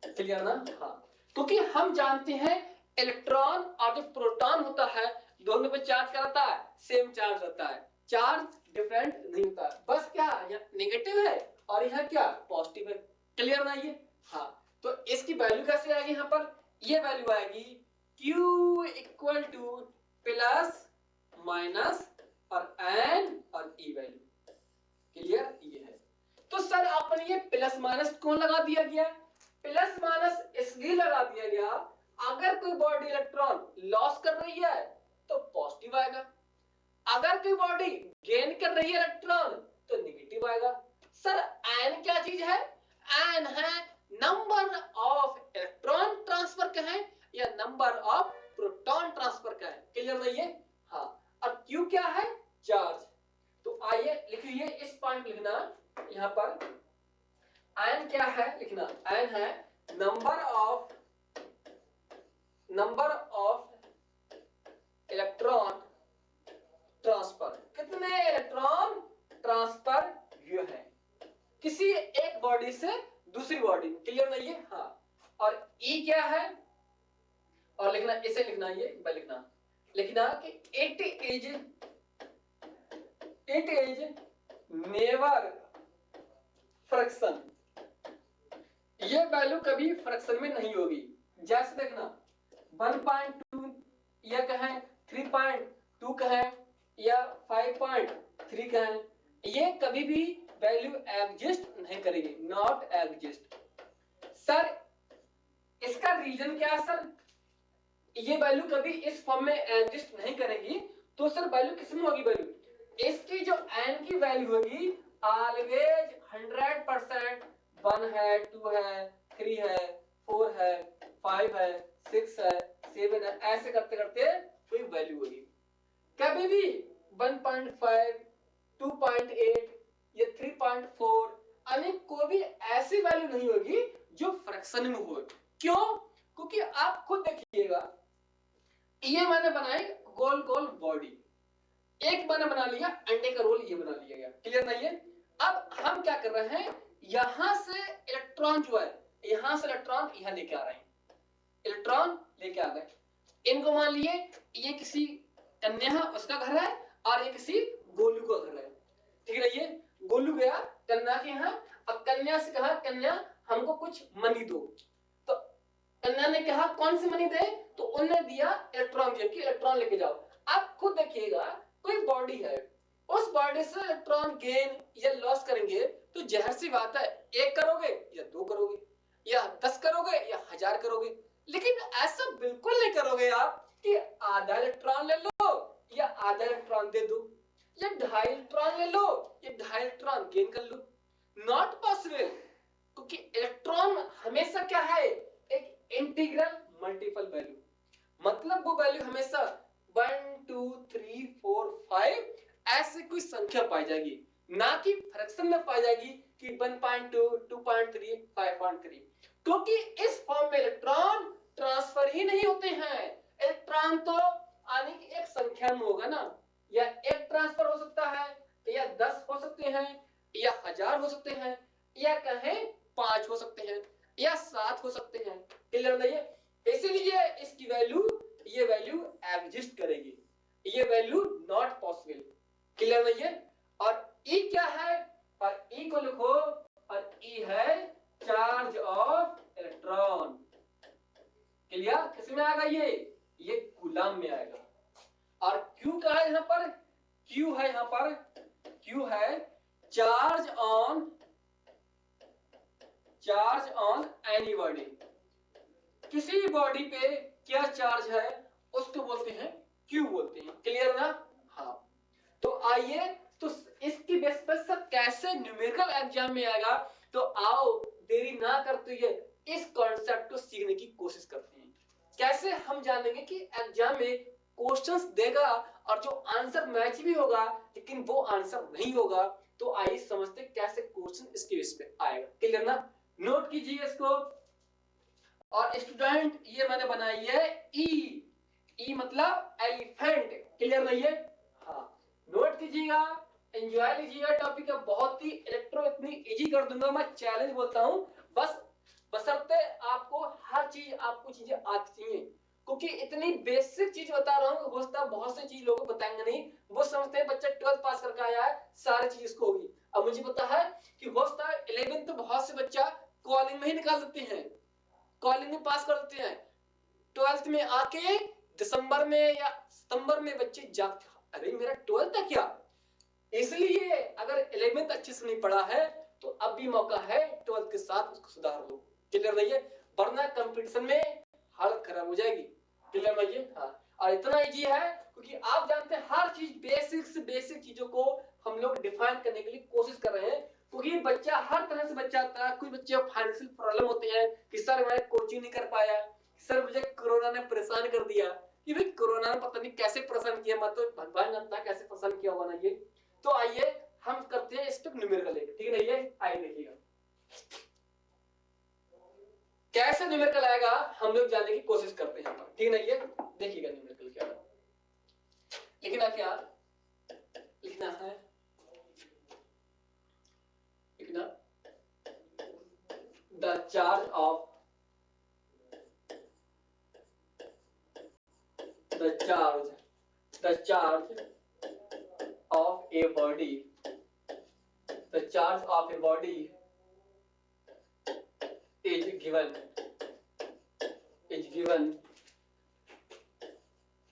क्लियर ना? हाँ, क्योंकि हम जानते हैं इलेक्ट्रॉन और जो प्रोटॉन होता है दोनों पे चार्ज क्या रहता है, सेम चार्ज रहता है, चार्ज डिफरेंट नहीं होता है। बस क्या यहाँ नेगेटिव है और यहाँ क्या पॉजिटिव है। क्लियर ना ये? हाँ, तो इसकी वैल्यू कैसे आएगी, यहाँ पर ये वैल्यू आएगी Q equal two plus minus और N और E वैल्यू। क्लियर? ये है। तो सर आपने ये प्लस माइनस कौन लगा दिया गया, प्लस माइनस इसलिए लगा दिया गया अगर कोई बॉडी इलेक्ट्रॉन लॉस कर रही है तो पॉजिटिव आएगा। अगर कोई बॉडी गेन कर रही है इलेक्ट्रॉन तो नेगेटिव आएगा। सर एन क्या चीज है? एन है नंबर ऑफ इलेक्ट्रॉन ट्रांसफर का है या नंबर ऑफ प्रोटॉन ट्रांसफर का है। क्लियर नहीं है? हाँ। और क्यू क्या है? चार्ज। तो आइए लिखिए इस पॉइंट लिखना यहां पर। एन क्या है लिखना, एन है नंबर ऑफ इलेक्ट्रॉन ट्रांसफर। कितने इलेक्ट्रॉन ट्रांसफर हुए हैं किसी एक बॉडी से दूसरी बॉडी में। क्लियर नहीं है? हाँ। और ई क्या है? और लिखना, इसे लिखना, ये लिखना कि इट इज नेवर फ्रैक्शन। ये वैल्यू कभी फ्रैक्शन में नहीं होगी। जैसे देखना 1.2 या कहें 3.2 कहें या 5.3 कहें, ये कभी भी वैल्यू एग्जिस्ट नहीं करेगी, नॉट एग्जिस्ट। सर इसका रीजन क्या है? सर ये वैल्यू कभी इस फॉर्म में एग्जिस्ट नहीं करेगी, तो सर वैल्यू किसमें होगी? वैल्यू इसकी जो n की वैल्यू होगी ऑलवेज 100%। 1 है, 2 है, 3 है, 4 है, 5 है, 6 है, 7 है, ऐसे करते करते कोई वैल्यू होगी। कभी भी 1.5, 2.8 या 3.4 अनेक कोई भी ऐसी वैल्यू नहीं होगी जो फ्रैक्शन में हो। क्यों? क्योंकि आप खुद देखिएगा, ये मैंने बनाई गोल गोल बॉडी, एक मैंने बना लिया अंडे का रोल, ये बना लिया गया। क्लियर नहीं है? अब हम क्या कर रहे हैं, यहां से इलेक्ट्रॉन जो है, यहां से इलेक्ट्रॉन यहां लेके आ रहे हैं, इलेक्ट्रॉन लेके आ गए। इनको मान लिए ये किसी कन्या उसका घर है और ये किसी गोलू का घर है। ठीक है? ये गोलू गया कन्या के यहाँ, अब कन्या से कहा कन्या हमको कुछ मनी दो। तो कन्या ने कहा कौन सी मनी दे? तो उन्होंने दिया इलेक्ट्रॉन, दिया कि इलेक्ट्रॉन लेके जाओ। आप खुद देखिएगा कोई बॉडी है, उस बॉडी से इलेक्ट्रॉन गेन या लॉस करेंगे तो जहर सी बात है, 1 करोगे या 2 करोगे या 10 करोगे या 1000 करोगे, लेकिन ऐसा बिल्कुल नहीं करोगे आप कि आधा इलेक्ट्रॉन ले लो या आधा इलेक्ट्रॉन दे दो, या 2.5 इलेक्ट्रॉन ले लो या 2.5 इलेक्ट्रॉन गेन कर लो। नॉट पॉसिबल, क्योंकि इलेक्ट्रॉन हमेशा क्या है, एक इंटीग्रल मल्टीपल वैल्यू, मतलब वो वैल्यू हमेशा 1 2 3 4 5 ऐसे कोई संख्या पाई जाएगी, ना कि फ्रैक्शन में पाई जाएगी कि 1.2 2.3 5.3, क्योंकि इस फॉर्म में इलेक्ट्रॉन ट्रांसफर ही नहीं होते हैं। इलेक्ट्रॉन तो आने की एक संख्या में होगा ना, या एक ट्रांसफर हो सकता है, या 10 हो सकते हैं, या 1000 हो सकते हैं, या कहें 5 हो सकते हैं, या 7 हो सकते हैं। क्लियर नहीं है? इसीलिए इसकी वैल्यू, ये वैल्यू एग्जिस्ट करेगी, ये वैल्यू नॉट पॉसिबल। क्लियर नहीं है? और ई क्या है? और ई को लिखो, और ई है चार्ज ऑफ इलेक्ट्रॉन। क्लियर? किसमें आएगा ये कूलम में आएगा। और क्यू का है यहाँ पर, क्यू है यहाँ पर, क्यू है चार्ज ऑन एनी बॉडी। किसी बॉडी पे क्या चार्ज है उसको बोलते हैं क्यू बोलते हैं। क्लियर ना? हाँ। तो आइए, तो इसकी बेस पर सब कैसे न्यूमेरिकल एग्जाम में आएगा, तो आओ देरी ना करते हुए इस कॉन्सेप्ट को सीखने की कोशिश करते हैं। कैसे हम जानेंगे कि एग्जाम में क्वेश्चंस देगा और जो आंसर मैच भी होगा लेकिन वो आंसर नहीं होगा, तो आइए समझते कैसे क्वेश्चन इसके बेस पे आएगा। क्लियर ना? नोट कीजिए इसको। और स्टूडेंट ये मैंने बनाई है ई मतलब एलिफेंट। क्लियर नहीं है? हाँ। नोट कीजिएगा, एंजॉय लीजिएगा टॉपिक का। बहुत ही इलेक्ट्रो इतनी इजी कर दूंगा, मैं चैलेंज बोलता हूं, बस बशर्ते आपको हर चीज, आपको चीजें आती चाहिए, क्योंकि इतनी बेसिक चीज बता रहा हूं। हो सकता है बहुत से चीज लोगों को बताएंगे नहीं, वो समझते हैं बच्चा 12th पास करके आया है सारी चीज इसको होगी। अब मुझे पता है कि हो सकता है 11th तो बहुत से बच्चा कॉलिंग में ही निकाल देते हैं, कॉलिंग में पास कर देते हैं। 12th में आके दिसंबर में या सितंबर में बच्चे जागते, अरे मेरा 12th था क्या। इसलिए अगर 11th अच्छे से नहीं पढ़ा है तो अब भी मौका है 12th के साथ उसको सुधार लो। क्लियर नहीं है? वरना कंपटीशन में हालत खराब हो जाएगी। क्लियर नहीं है? हाँ। और इतना इजी है क्योंकि आप जानते हैं हर चीज बेसिक से बेसिक चीजों को हम लोग डिफाइन करने के लिए कोशिश कर रहे हैं, क्योंकि बच्चा हर तरह से बच्चा आता है। कुछ बच्चे फाइनेंशियल प्रॉब्लम होते हैं कि सर मैं कोचिंग नहीं कर पाया, सर मुझे कोरोना ने परेशान कर दिया। कि भाई कोरोना ने पता नहीं कैसे परेशान किया, मैं तो भगवान जानता है कैसे परेशान किया होगा ना ये। तो आइए हम करते हैं इस पे न्यूमेरिकल लेके, ठीक है ना। ये आइए देखिएगा कैसे न्यूमेरिकल आएगा, हम लोग जानने की कोशिश करते हैं, ठीक है ना। ये देखिएगा न्यूमेरिकल क्या है। लिखना क्या लिखना है, लिखना the charge of the charge of a body, the charge of a body is given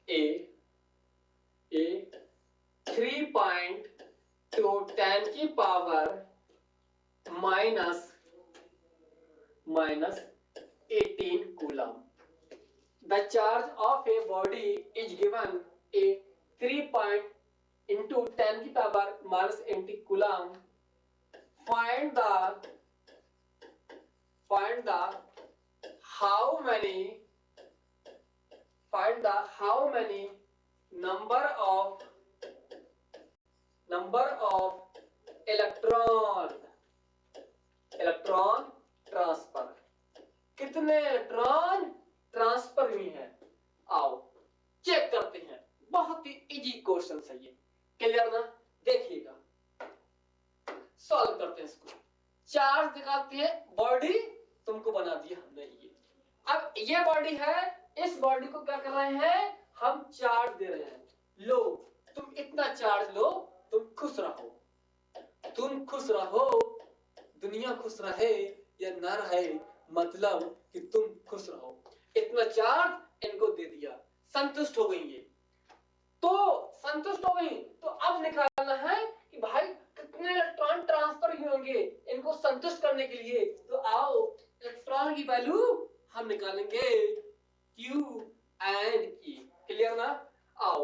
a 3.2 10 की power minus 18 coulomb. The charge of a body is given a 3 into 10 की power minus 80 coulomb. Find the how many number of electron transfer, कितने electron transfer हुई हैं। आओ check करते हैं, बहुत ही easy question है ये, क्लियर ना। देखिएगा सॉल्व करते हैं इसको। चार्ज दिखाते हैं, बॉडी तुमको बना दिया हमने ये। अब ये बॉडी है, इस बॉडी को क्या कर रहे हैं, हम चार्ज दे रहे हैं। लो तुम इतना चार्ज लो, तुम खुश रहो, दुनिया खुश रहे या ना रहे, मतलब कि तुम खुश रहो। इतना चार्ज इनको दे दिया, संतुष्ट हो गई ये। तो संतुष्ट हो गई, तो अब निकालना है कि भाई कितने इलेक्ट्रॉन ट्रांसफर हुए होंगे इनको संतुष्ट करने के लिए। तो आओ इलेक्ट्रॉन की वैल्यू हम निकालेंगे Q एंड E, क्लियर ना। आओ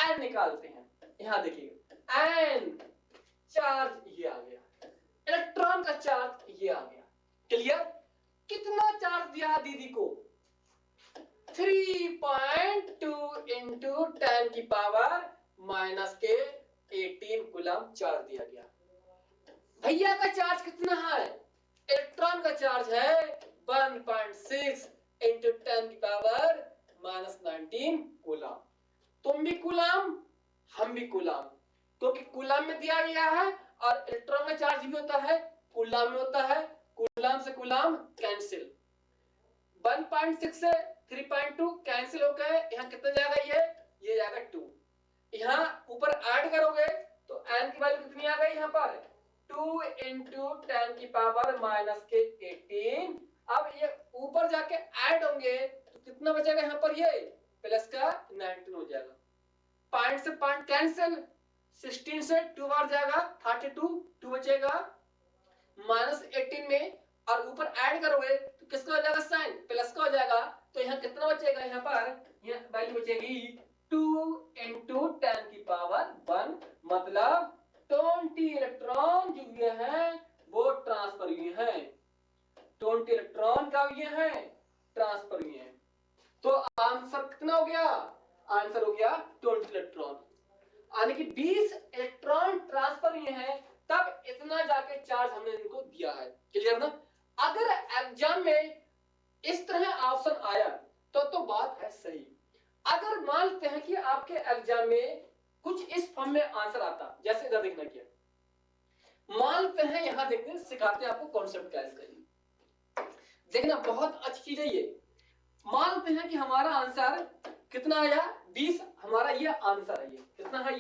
N निकालते हैं, यहां देखिएगा N चार्ज ये आ गया, इलेक्ट्रॉन का चार्ज ये आ गया, क्लियर। कितना चार्ज दिया दीदी को, 3.2 into 10 की पावर माइनस के 18 कूलम चार्ज दिया गया। भैया का चार्ज कितना है, इलेक्ट्रॉन का चार्ज है 1.6 into 10 की पावर माइनस 19 कूलम। तुम भी कूलम हम भी कूलम, क्योंकि कूलम में दिया गया है और इलेक्ट्रॉन का चार्ज भी होता है कूलम में होता है। कूलम से कूलम कैंसिल, 1.6 से 3.2 कैंसिल हो गए, यहाँ कितना जाएगा, ये जाएगा 2। यहाँ ऊपर ऐड करोगे तो n की वैल्यू कितनी आ गई, यहाँ पर 2 into 10 की पावर माइनस के 18। अब ये ऊपर जाके ऐड होंगे तो कितना बचेगा, यहाँ पर ये प्लस का 19 हो जाएगा। पॉइंट से पॉइंट कैंसिल, 16 से 2 बार जाएगा 32, 2 बचेगा माइनस 18 में, और ऊपर ऐड करोगे तो किसका हो जाएगा, साइन प्लस का हो जाएगा। तो यहाँ कितना बचेगा, यहाँ पर यहाँ वैल्यू बचेगी 2 into 10 की पावर 1, मतलब 20 इलेक्ट्रॉन जो हुए हैं वो ट्रांसफर हुए हैं, 20 इलेक्ट्रॉन का हुए हैं ट्रांसफर हुए हैं। तो आंसर कितना हो गया, आंसर हो गया 20 इलेक्ट्रॉन, यानी कि 20 इलेक्ट्रॉन ट्रांसफर हुए हैं, तब इतना जाके चार्ज हमने इनको दिया है, क्लियर ना। अगर एग्जाम में इस तरह ऑप्शन आया तो बात है सही। अगर मानते हैं कि आपके एग्जाम में कुछ इस फॉर्म में आंसर आता, जैसे इधर देखना क्या, मानते हैं यहां देखते हैं, सिखाते हैं आपको कॉन्सेप्ट क्या है, देखना बहुत अच्छी चीज है ये। मानते हैं कि हमारा आंसर कितना आया, 20, हमारा ये आंसर है, ये कितना है,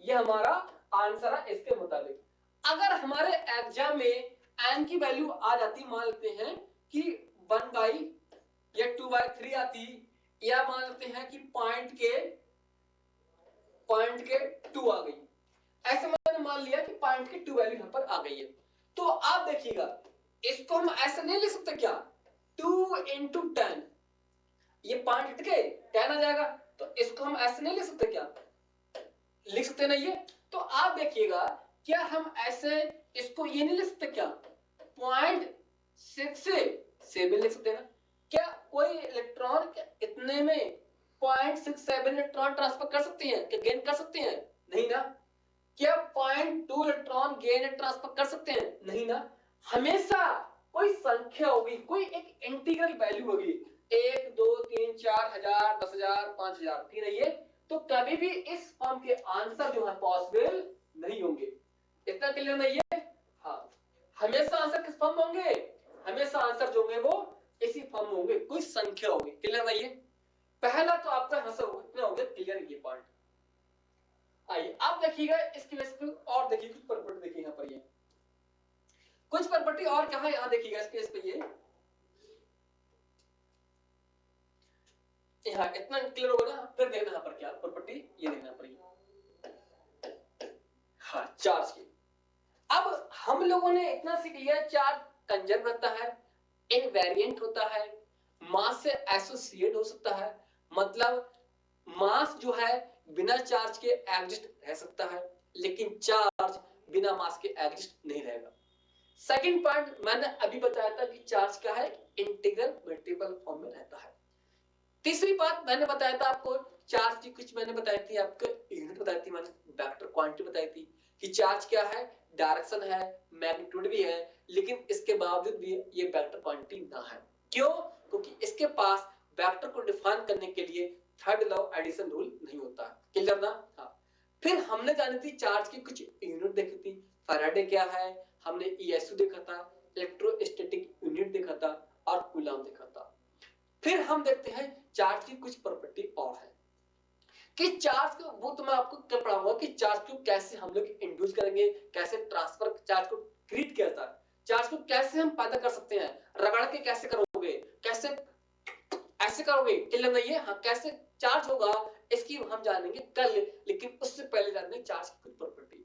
ये हमारा आंसर है। इसके मुताबिक अगर हमारे एग्जाम में n की वैल्यू आ जाती, मान लेते हैं कि 1 बाई या 2/3 आती, या मान लेते हैं कि पॉइंट के 2 आ गई, ऐसे मैंने मान लिया कि पॉइंट के 2 वैल्यू यहां पर आ गई है। तो आप देखिएगा इसको हम ऐसे नहीं लिख सकते क्या, 2 into 10, ये पॉइंट हट के 10 आ जाएगा, तो इसको हम ऐसे नहीं लिख सकते क्या? लिख सकते ना ये? तो आप देखिएगा, क्या हम ऐसे इसको ये नहीं लिख सकते क्या? 0.6 भी लिख सकते ना? क्या कोई इलेक्ट्रॉन इतने में 0.67 इलेक्ट्रॉन ट्रांसफर कर सकते हैं? क्या गेन कर सकते हैं? नहीं ना। क्या 0.2 इलेक्ट्रॉन गेन ट्रांसफर कर सकते हैं? नहीं ना। हमेशा कोई संख्या होगी, कोई एक इंटीग्रल वैल्यू होगी, 1 2 3 4 हजार 10,000 5,000, ठीक है ये? तो कभी भी इस फॉर्म के आंसर जो है पॉसिबल नहीं होंगे। इतना क्लियर नहीं है? हाँ, हमेशा आंसर किस फॉर्म में होंगे? हमेशा आंसर जो होंगे वो इसी फॉर्म में होंगे, कोई संख्या होगी। क्लियर नहीं है? पहला तो आपका आंसर इतना हो गया क्लियर ये पॉइंट। आइए आप देखिएगा इसकी वजह से और देखिए कुछ प्रॉपर्टी देखिए यहां पर, ये कुछ प्रॉपर्टी और क्या है यहां देखिएगा इसके इस पे ये यहां इतना क्लियर होगा ना। फिर देखना यहां पर क्या प्रॉपर्टी, ये देखना पर ये हाँ चार्ज की। अब हम लोगों ने इतना सीख लिया, चार्ज कंजर्व रहता है, इनवेरिएंट होता है, मास से एसोसिएट हो सकता है, मतलब मास जो है बिना चार्ज के एग्जिस्ट रह सकता है, लेकिन चार्ज बिना मास के एग्जिस्ट नहीं रहेगा। सेकंड पॉइंट मैंने अभी बताया था कि चार्ज क्या है, इंटीग्रल मल्टीपल फॉर्म में रहता है। तीसरी बात मैंने बताया था आपको, चार्ज की कुछ मैंने बताई थी, आपको यूनिट बताई थी, मैंने वेक्टर क्वांटिटी बताई थी कि चार्ज क्या है, डायरेक्शन है, मैग्नीट्यूड भी है, लेकिन इसके बावजूद भी ये वेक्टर क्वांटिटी ना है। क्यों? क्योंकि इसके पास वेक्टर को डिफाइन करने के लिए थर्ड लॉ एडिशन रूल नहीं होता है। क्लियर ना? हाँ। फिर हमने जानी थी चार्ज की कुछ यूनिट देखी थी, फैराडे क्या है, हमने ईएसयू देखा था, इलेक्ट्रोस्टैटिक यूनिट देखा था और कूलम्ब देखा था। फिर हम देखते हैं चार्ज की कुछ प्रॉपर्टी और है कि चार्ज को, वो तो मैं आपको क्या पढ़ाऊंगा कि चार्ज को कैसे हम लोग इंड्यूस करेंगे, कैसे ट्रांसफर चार्ज को क्रिएट किया जाता है, चार्ज को कैसे हम पैदा कर सकते हैं, रगड़ के कैसे करोगे, कैसे ऐसे करोगे, क्लियर नहीं है? हाँ, कैसे चार्ज होगा इसकी हम जानेंगे कल, लेकिन उससे पहले जानेंगे चार्ज की कुछ प्रॉपर्टी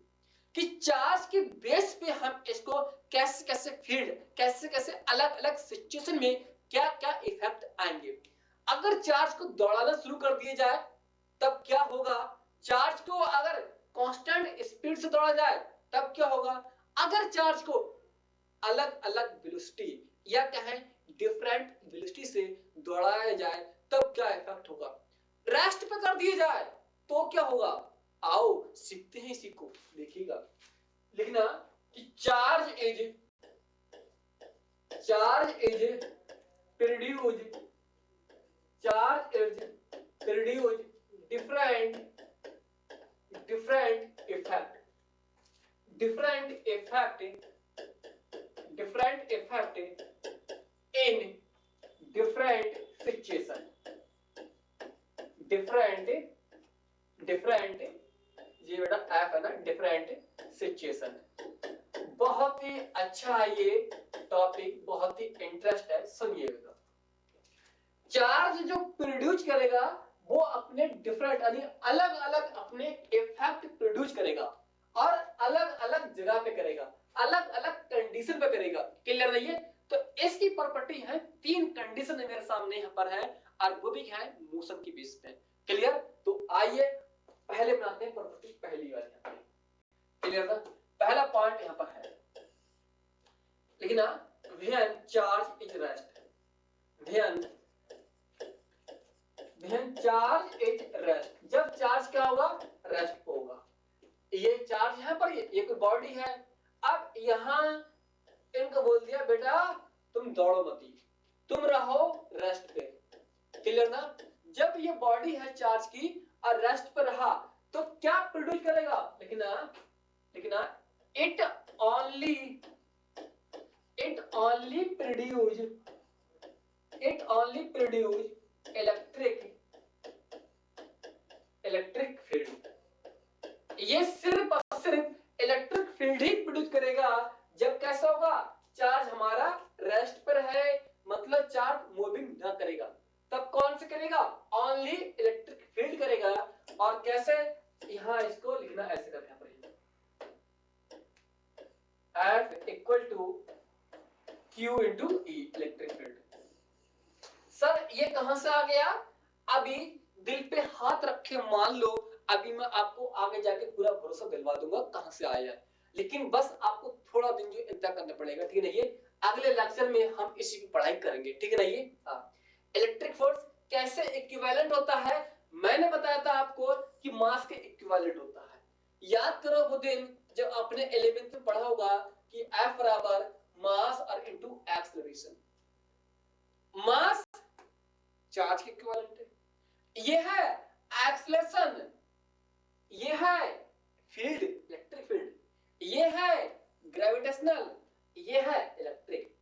कि चार्ज के बेस पे हम इसको कैसे कैसे फील्ड, कैसे कैसे अलग अलग सिचुएशन में क्या क्या इफेक्ट आएंगे। अगर चार्ज को दौड़ाना शुरू कर दिया जाए तब क्या होगा, चार्ज को अगर कांस्टेंट स्पीड से दौड़ा जाए तब क्या होगा, अगर चार्ज को अलग अलग वेलोसिटी या कहें डिफरेंट वेलोसिटी से दौड़ाया जाए तब क्या इफेक्ट होगा, रेस्ट पे कर दिया जाए तो क्या होगा। आओ सीखते हैं इसी को, देखिएगा लिखना कि charge is produced different effect in different situation, different ये बेटा एफ है ना, डिफरेंट सिचुएशन। बहुत ही अच्छा ये टॉपिक, बहुत ही इंटरेस्ट है, सुनिएगा। चार्ज जो प्रोड्यूस करेगा वो अपने डिफरेंट यानी अलग अलग अपने इफेक्ट प्रोड्यूस करेगा और अलग अलग जगह पे करेगा, अलग अलग कंडीशन पे करेगा। क्लियर नहीं है? तो इसकी प्रॉपर्टी है, तीन कंडीशन मेरे सामने यहां पर है और वो भी है मोशन की बेस पे। क्लियर? तो आइए पहले बनाते हैं प्रॉपर्टी, पहली वाली यहां पर। क्लियर ना? पहला पॉइंट यहां पर है, लिखना when charge is rest, when charge is rest, जब चार्ज क्या होगा, रेस्ट होगा। ये चार्ज यहां पर ये कोई बॉडी है, अब यहां इनको बोल दिया बेटा तुम दौड़ो मत, तुम रहो रेस्ट पे। क्लियर ना? जब ये बॉडी है चार्ज की और रेस्ट पर रहा तो क्या प्रोड्यूस करेगा, लिखना it only produce electric field. ये सिर्फ और सिर्फ इलेक्ट्रिक फील्ड ही प्रोड्यूस करेगा जब कैसा होगा, चार्ज हमारा रेस्ट पर है, मतलब चार्ज मूविंग ना करेगा, तब कौन से करेगा, ओनली इलेक्ट्रिक फील्ड करेगा। और कैसे, यहां इसको लिखना ऐसे करना पड़ेगा, F equal to Q into E electric field. Sir ये कहां से आ गया, अभी दिल पे हाथ रखे मान लो, अभी मैं आपको आगे जाके पूरा भरोसा दिलवा दूंगा कहां से आया है, लेकिन बस आपको थोड़ा दिन जो इंतजार करना पड़ेगा, ठीक है ना। ये अगले लेक्चर में हम इसी की पढ़ाई करेंगे, ठीक है ना। ये इलेक्ट्रिक फोर्स कैसे इक्विवेलेंट होता है, मैंने बताया था आपको कि मास के इक्विवेलेंट होता है। याद करो वो दिन जब आपने 11th में पढ़ा होगा कि F बराबर मास और इनटू एक्सेलरेशन। मास चार्ज के इक्विवेलेंट है, ये है एक्सेलरेशन, ये है फील्ड इलेक्ट्रिक फील्ड, ये है ग्रेविटेशनल, ये है इलेक्ट्रिक।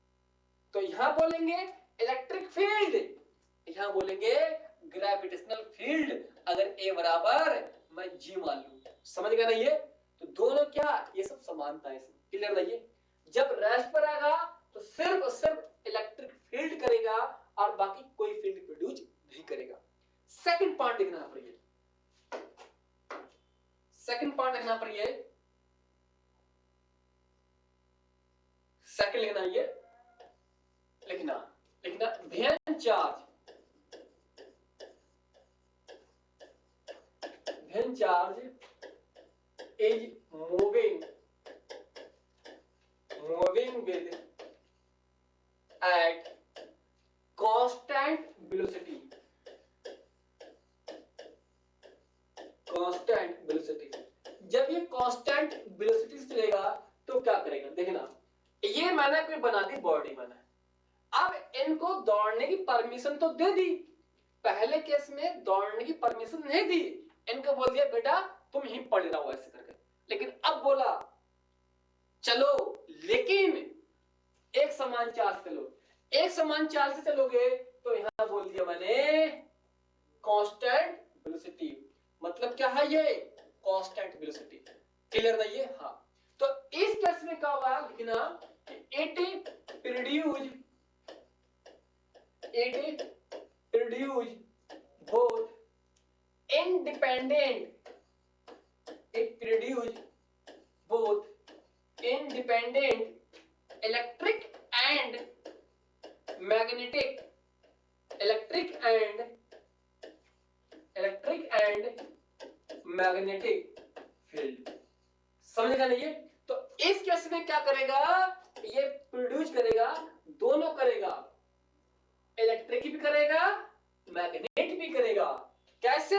तो यहां बोलेंगे इलेक्ट्रिक फील्ड, यहां बोलेंगे ग्रेविटेशनल फील्ड, अगर ए बराबर मैं जी मान लूं, समझ गए ना। ये तो दोनों क्या, ये सब समानता है इसमें, क्लियर है। ये जब रेस्ट पर आएगा तो सिर्फ और सिर्फ इलेक्ट्रिक फील्ड करेगा और बाकी कोई फील्ड प्रोड्यूस नहीं करेगा। सेकंड पॉइंट लिखना है पर ये, सेकंड पॉइंट लिखना पर ये, सेकंड लिखना, ये लिखना लिखना ध्यान चार्ज, ध्यान charge is moving with at constant velocity, constant velocity। जब ये constant velocity से चलेगा तो क्या करेगा, देखना। ये मैंने कोई बना दी बॉडी बना, अब इनको दौड़ने की परमिशन तो दे दी, पहले केस में दौड़ने की परमिशन नहीं दी, इनको बोल दिया बेटा तुम यहीं पड़े रहो ऐसे करके। लेकिन अब बोला चलो, लेकिन एक समान चार्ज से चलो, एक समान चार्ज से चलोगे तो यहां बोल दिया मैंने कांस्टेंट वेलोसिटी, मतलब क्या है ये कांस्टेंट वेलोसिटी, क्लियर है ये। हाँ, तो इस केस में क्या होगा लिखना कि it produce both independent, it produce both independent electric and magnetic, electric and magnetic field, समझेगा नहीं ये। तो इस केस में क्या करेगा, ये प्रोड्यूस करेगा, दोनों करेगा, इलेक्ट्रिक भी करेगा मैग्नेटिक भी करेगा। कैसे,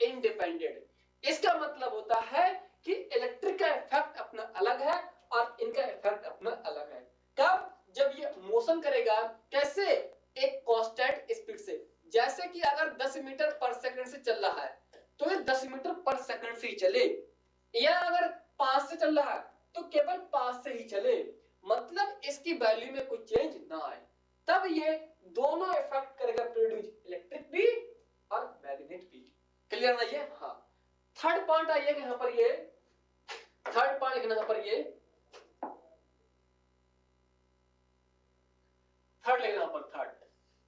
इंडिपेंडेंट। इसका मतलब होता है कि इलेक्ट्रिक का इफेक्ट अपना अलग है और इनका इफेक्ट अपना अलग है। कब, जब ये मोशन करेगा, कैसे, एक कांस्टेंट स्पीड से, जैसे कि अगर 10 मीटर पर सेकंड से चल रहा है तो ये 10 मीटर पर सेकंड से ही चले, या अगर 5 से चल रहा है तो केवल 5 से ही चले, मतलब इसकी वैल्यू में कोई चेंज ना आए, तब ये दोनों इफेक्ट करेगा, प्रोड्यूस इलेक्ट्रिक भी और मैग्नेट भी, क्लियर ना ये। हाँ, थर्ड पॉइंट आइए यहां पर, ये थर्ड पॉइंट लिखना यहां पर, ये थर्ड लिखना यहां पर, थर्ड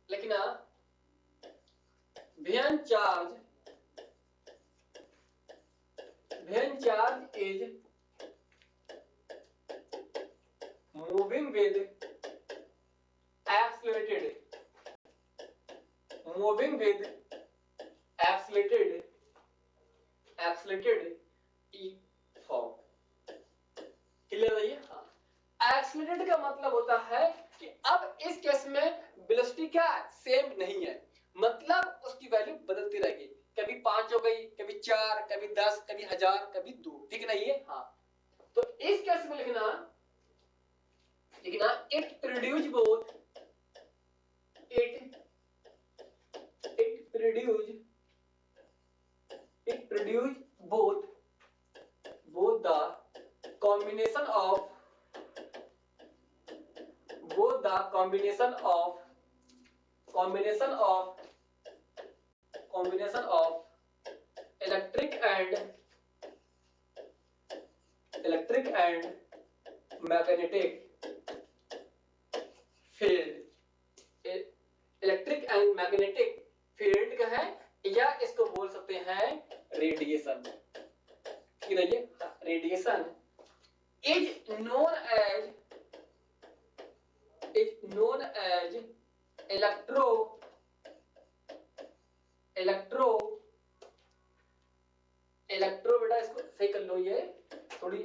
लिखना when charge is moving with accelerated, moving with accelerated e form, clear है ये। हाँ, एक्सीलरेटेड का मतलब होता है कि अब इस केस में वेलोसिटी क्या सेम नहीं है, मतलब उसकी वैल्यू बदलती रहेगी, कभी 5 हो गई, कभी 4, कभी 10, कभी 1000, कभी 2, ठीक है ना ये। हाँ, तो इस केस में लिखना it produce both, it produce both the combination of electric and magnetic field, electric and magnetic field का है, या इसको बोल सकते हैं रेडिएशन, ठीक है। ये radiation is known as electro लो, ये थोड़ी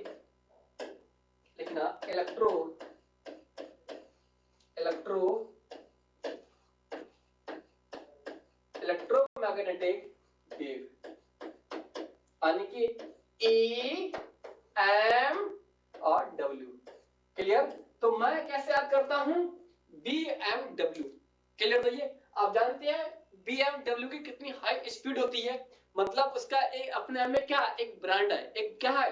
लिखना, इलेक्ट्रोमैग्नेटिक वेव, यानी कि E M और W। क्लियर? तो मैं कैसे याद करता हूं? BMW। क्लियर? तो ये आप जानते हैं BMW की कितनी हाई स्पीड होती है, मतलब उसका एक अपने आप में क्या, एक ब्रांड है, एक क्या है,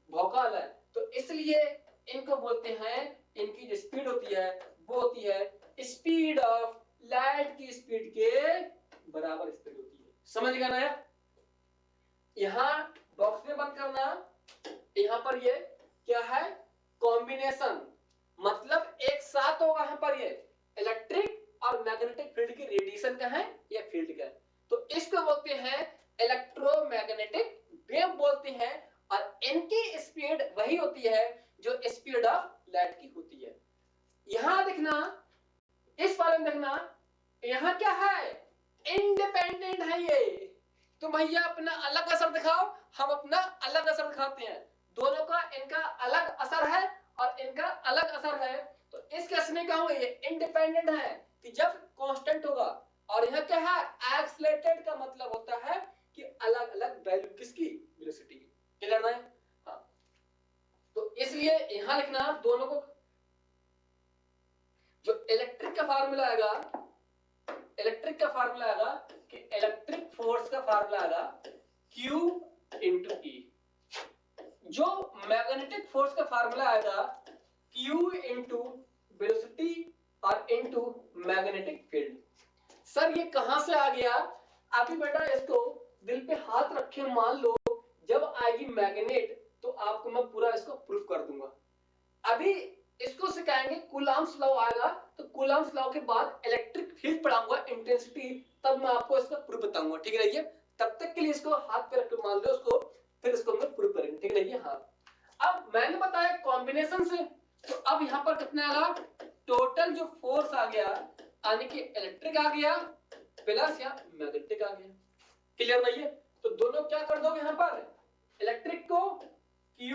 भौकाल है। तो इसलिए इनको बोलते हैं, इनकी जो स्पीड होती है वो होती है स्पीड ऑफ लाइट की स्पीड के बराबर स्पीड होती है। समझ गया ना यार? यहां बॉक्स में बंद करना, यहां पर ये क्या है, कॉम्बिनेशन, मतलब एक साथ होगा यहां पर ये इलेक्ट्रिक और मैग्नेटिक फील्ड की रेडिएशन का है या फील्ड का है। तो इसको बोलते हैं इलेक्ट्रोमैग्नेटिक वेव बोलते हैं, और इनकी स्पीड वही होती है जो स्पीड ऑफ लाइट की होती है। यहां देखना, इस बारे में देखना, यहां क्या है, इंडिपेंडेंट है ये। तो भैया अपना अलग असर दिखाओ, हम अपना अलग असर दिखाते हैं। दोनों का इनका अलग असर है और इनका अलग असर है। तो इस केस में क्या होगा, ये इंडिपेंडेंट है कि जब कांस्टेंट होगा, और यहां क्या है, एक्सलेटेड का मतलब होता है कि अलग अलग वैल्यू किसकी, वेलोसिटी की। क्लियर है? हाँ, तो इसलिए यहां लिखना दोनों को, जो इलेक्ट्रिक का फार्मूला आएगा, इलेक्ट्रिक का फार्मूला आएगा कि इलेक्ट्रिक फोर्स का फार्मूला आएगा Q इंटू E। जो मैग्नेटिक फोर्स का फार्मूला आएगा Q इंटू वेलोसिटी और इंटू मैग्नेटिक फील्ड। सर ये कहां से आ गया? अभी बेटा इसको दिल पे हाथ रखे, मान लो जब आएगी मैग्नेट तो आपको मैं पूरा इसको प्रूफ कर दूंगा। अभी इसको सिखाएंगे, कूलम्ब्स लॉ आएगा, तो कूलम्ब्स लॉ के बाद इलेक्ट्रिक फील्ड पढ़ाऊंगा, इंटेंसिटी, तब मैं आपको इसका प्रूफ बताऊंगा। ठीक है? तब तक के लिए इसको हाथ पे रख के मान लो उसको, फिर इसको हम प्रूफ करेंगे। ठीक है? हाँ, अब मैंने बताया कॉम्बिनेशन से, तो अब यहां पर कितना आ रहा, टोटल जो फोर्स आ गया, यानी कि इलेक्ट्रिक आ गया प्लस या मैग्नेटिक आ गया। क्लियर नहीं है? तो दोनों क्या कर दोगे यहां पर, इलेक्ट्रिक को Q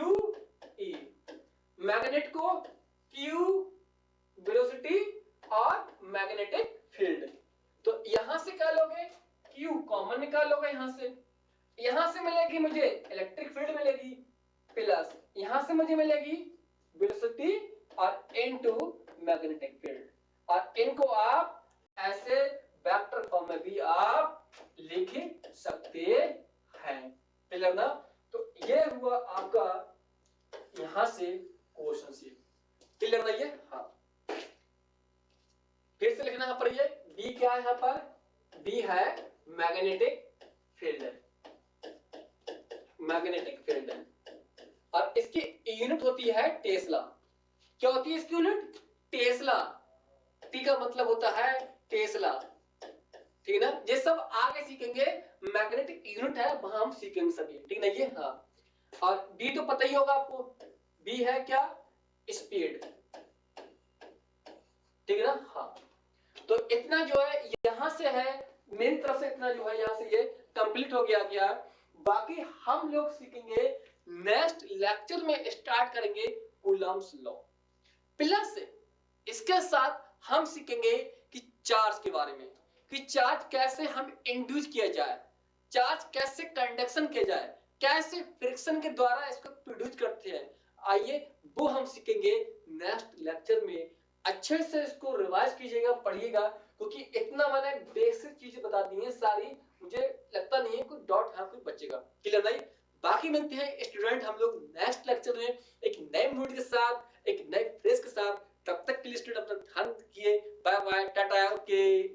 E, मैग्नेट को Q वेलोसिटी और मैग्नेटिक फील्ड। तो यहां से क्या लोगे, Q कॉमन निकालोगे, यहां से मिलेगी मुझे इलेक्ट्रिक फील्ड मिलेगी, प्लस यहां से मुझे मिलेगी वेलोसिटी और इनटू मैग्नेटिक फील्ड, और इनको आप ऐसे वेक्टर फॉर्म में भी आप लिख सकते हैं। क्लियर ना? तो ये हुआ आपका यहां से क्वेश्चन से। क्लियर नहीं है? हाँ, फिर से लिखना यहां पर, ये बी क्या है, यहां पर बी है मैग्नेटिक फील्ड है, मैग्नेटिक फील्ड है, और इसकी यूनिट होती है टेस्ला। क्या होती है इसकी यूनिट? टेस्ला। टी का मतलब होता है टेस्ला। ठीक है ना? ये सब आगे सीखेंगे, मैग्नेटिक यूनिट है वहां हम सीखेंगे सभी। ठीक है? ये हाँ, और बी तो पता ही होगा आपको, बी है क्या, स्पीड। ठीक है ना? हाँ, तो इतना जो है यहां से है, मेरी तरफ से इतना जो है यहां से ये कंप्लीट हो गया। बाकी हम लोग सीखेंगे नेक्स्ट लेक्चर में, स्टार्ट करेंगे कूलम्ब्स लॉ, प्लस इसके साथ हम सीखेंगे कि चार्ज के बारे में, कि चार्ज कैसे हम इंड्यूस किया जाए, चार्ज कैसे कंडक्शन किया जाए, कैसे फ्रिक्शन के द्वारा इसको प्रोड्यूस करते हैं। आइए वो हम सीखेंगे नेक्स्ट लेक्चर में। अच्छे से इसको रिवाइज कीजिएगा, पढ़िएगा, क्योंकि इतना मैंने बेसिक चीजें बता दी हैं सारी, मुझे लगता नहीं है कोई डॉट यहाँ कोई बचेगा। क्लियर नहीं? बाकी मिलते हैं स्टूडेंट हम लोग नेक्स्ट लेक्चर में एक नए मूड के साथ, एक नए फ्रेश के साथ। तब तक के लिए स्टूडेंट अपना ध्यान रखिए। Bye bye, tata, okay.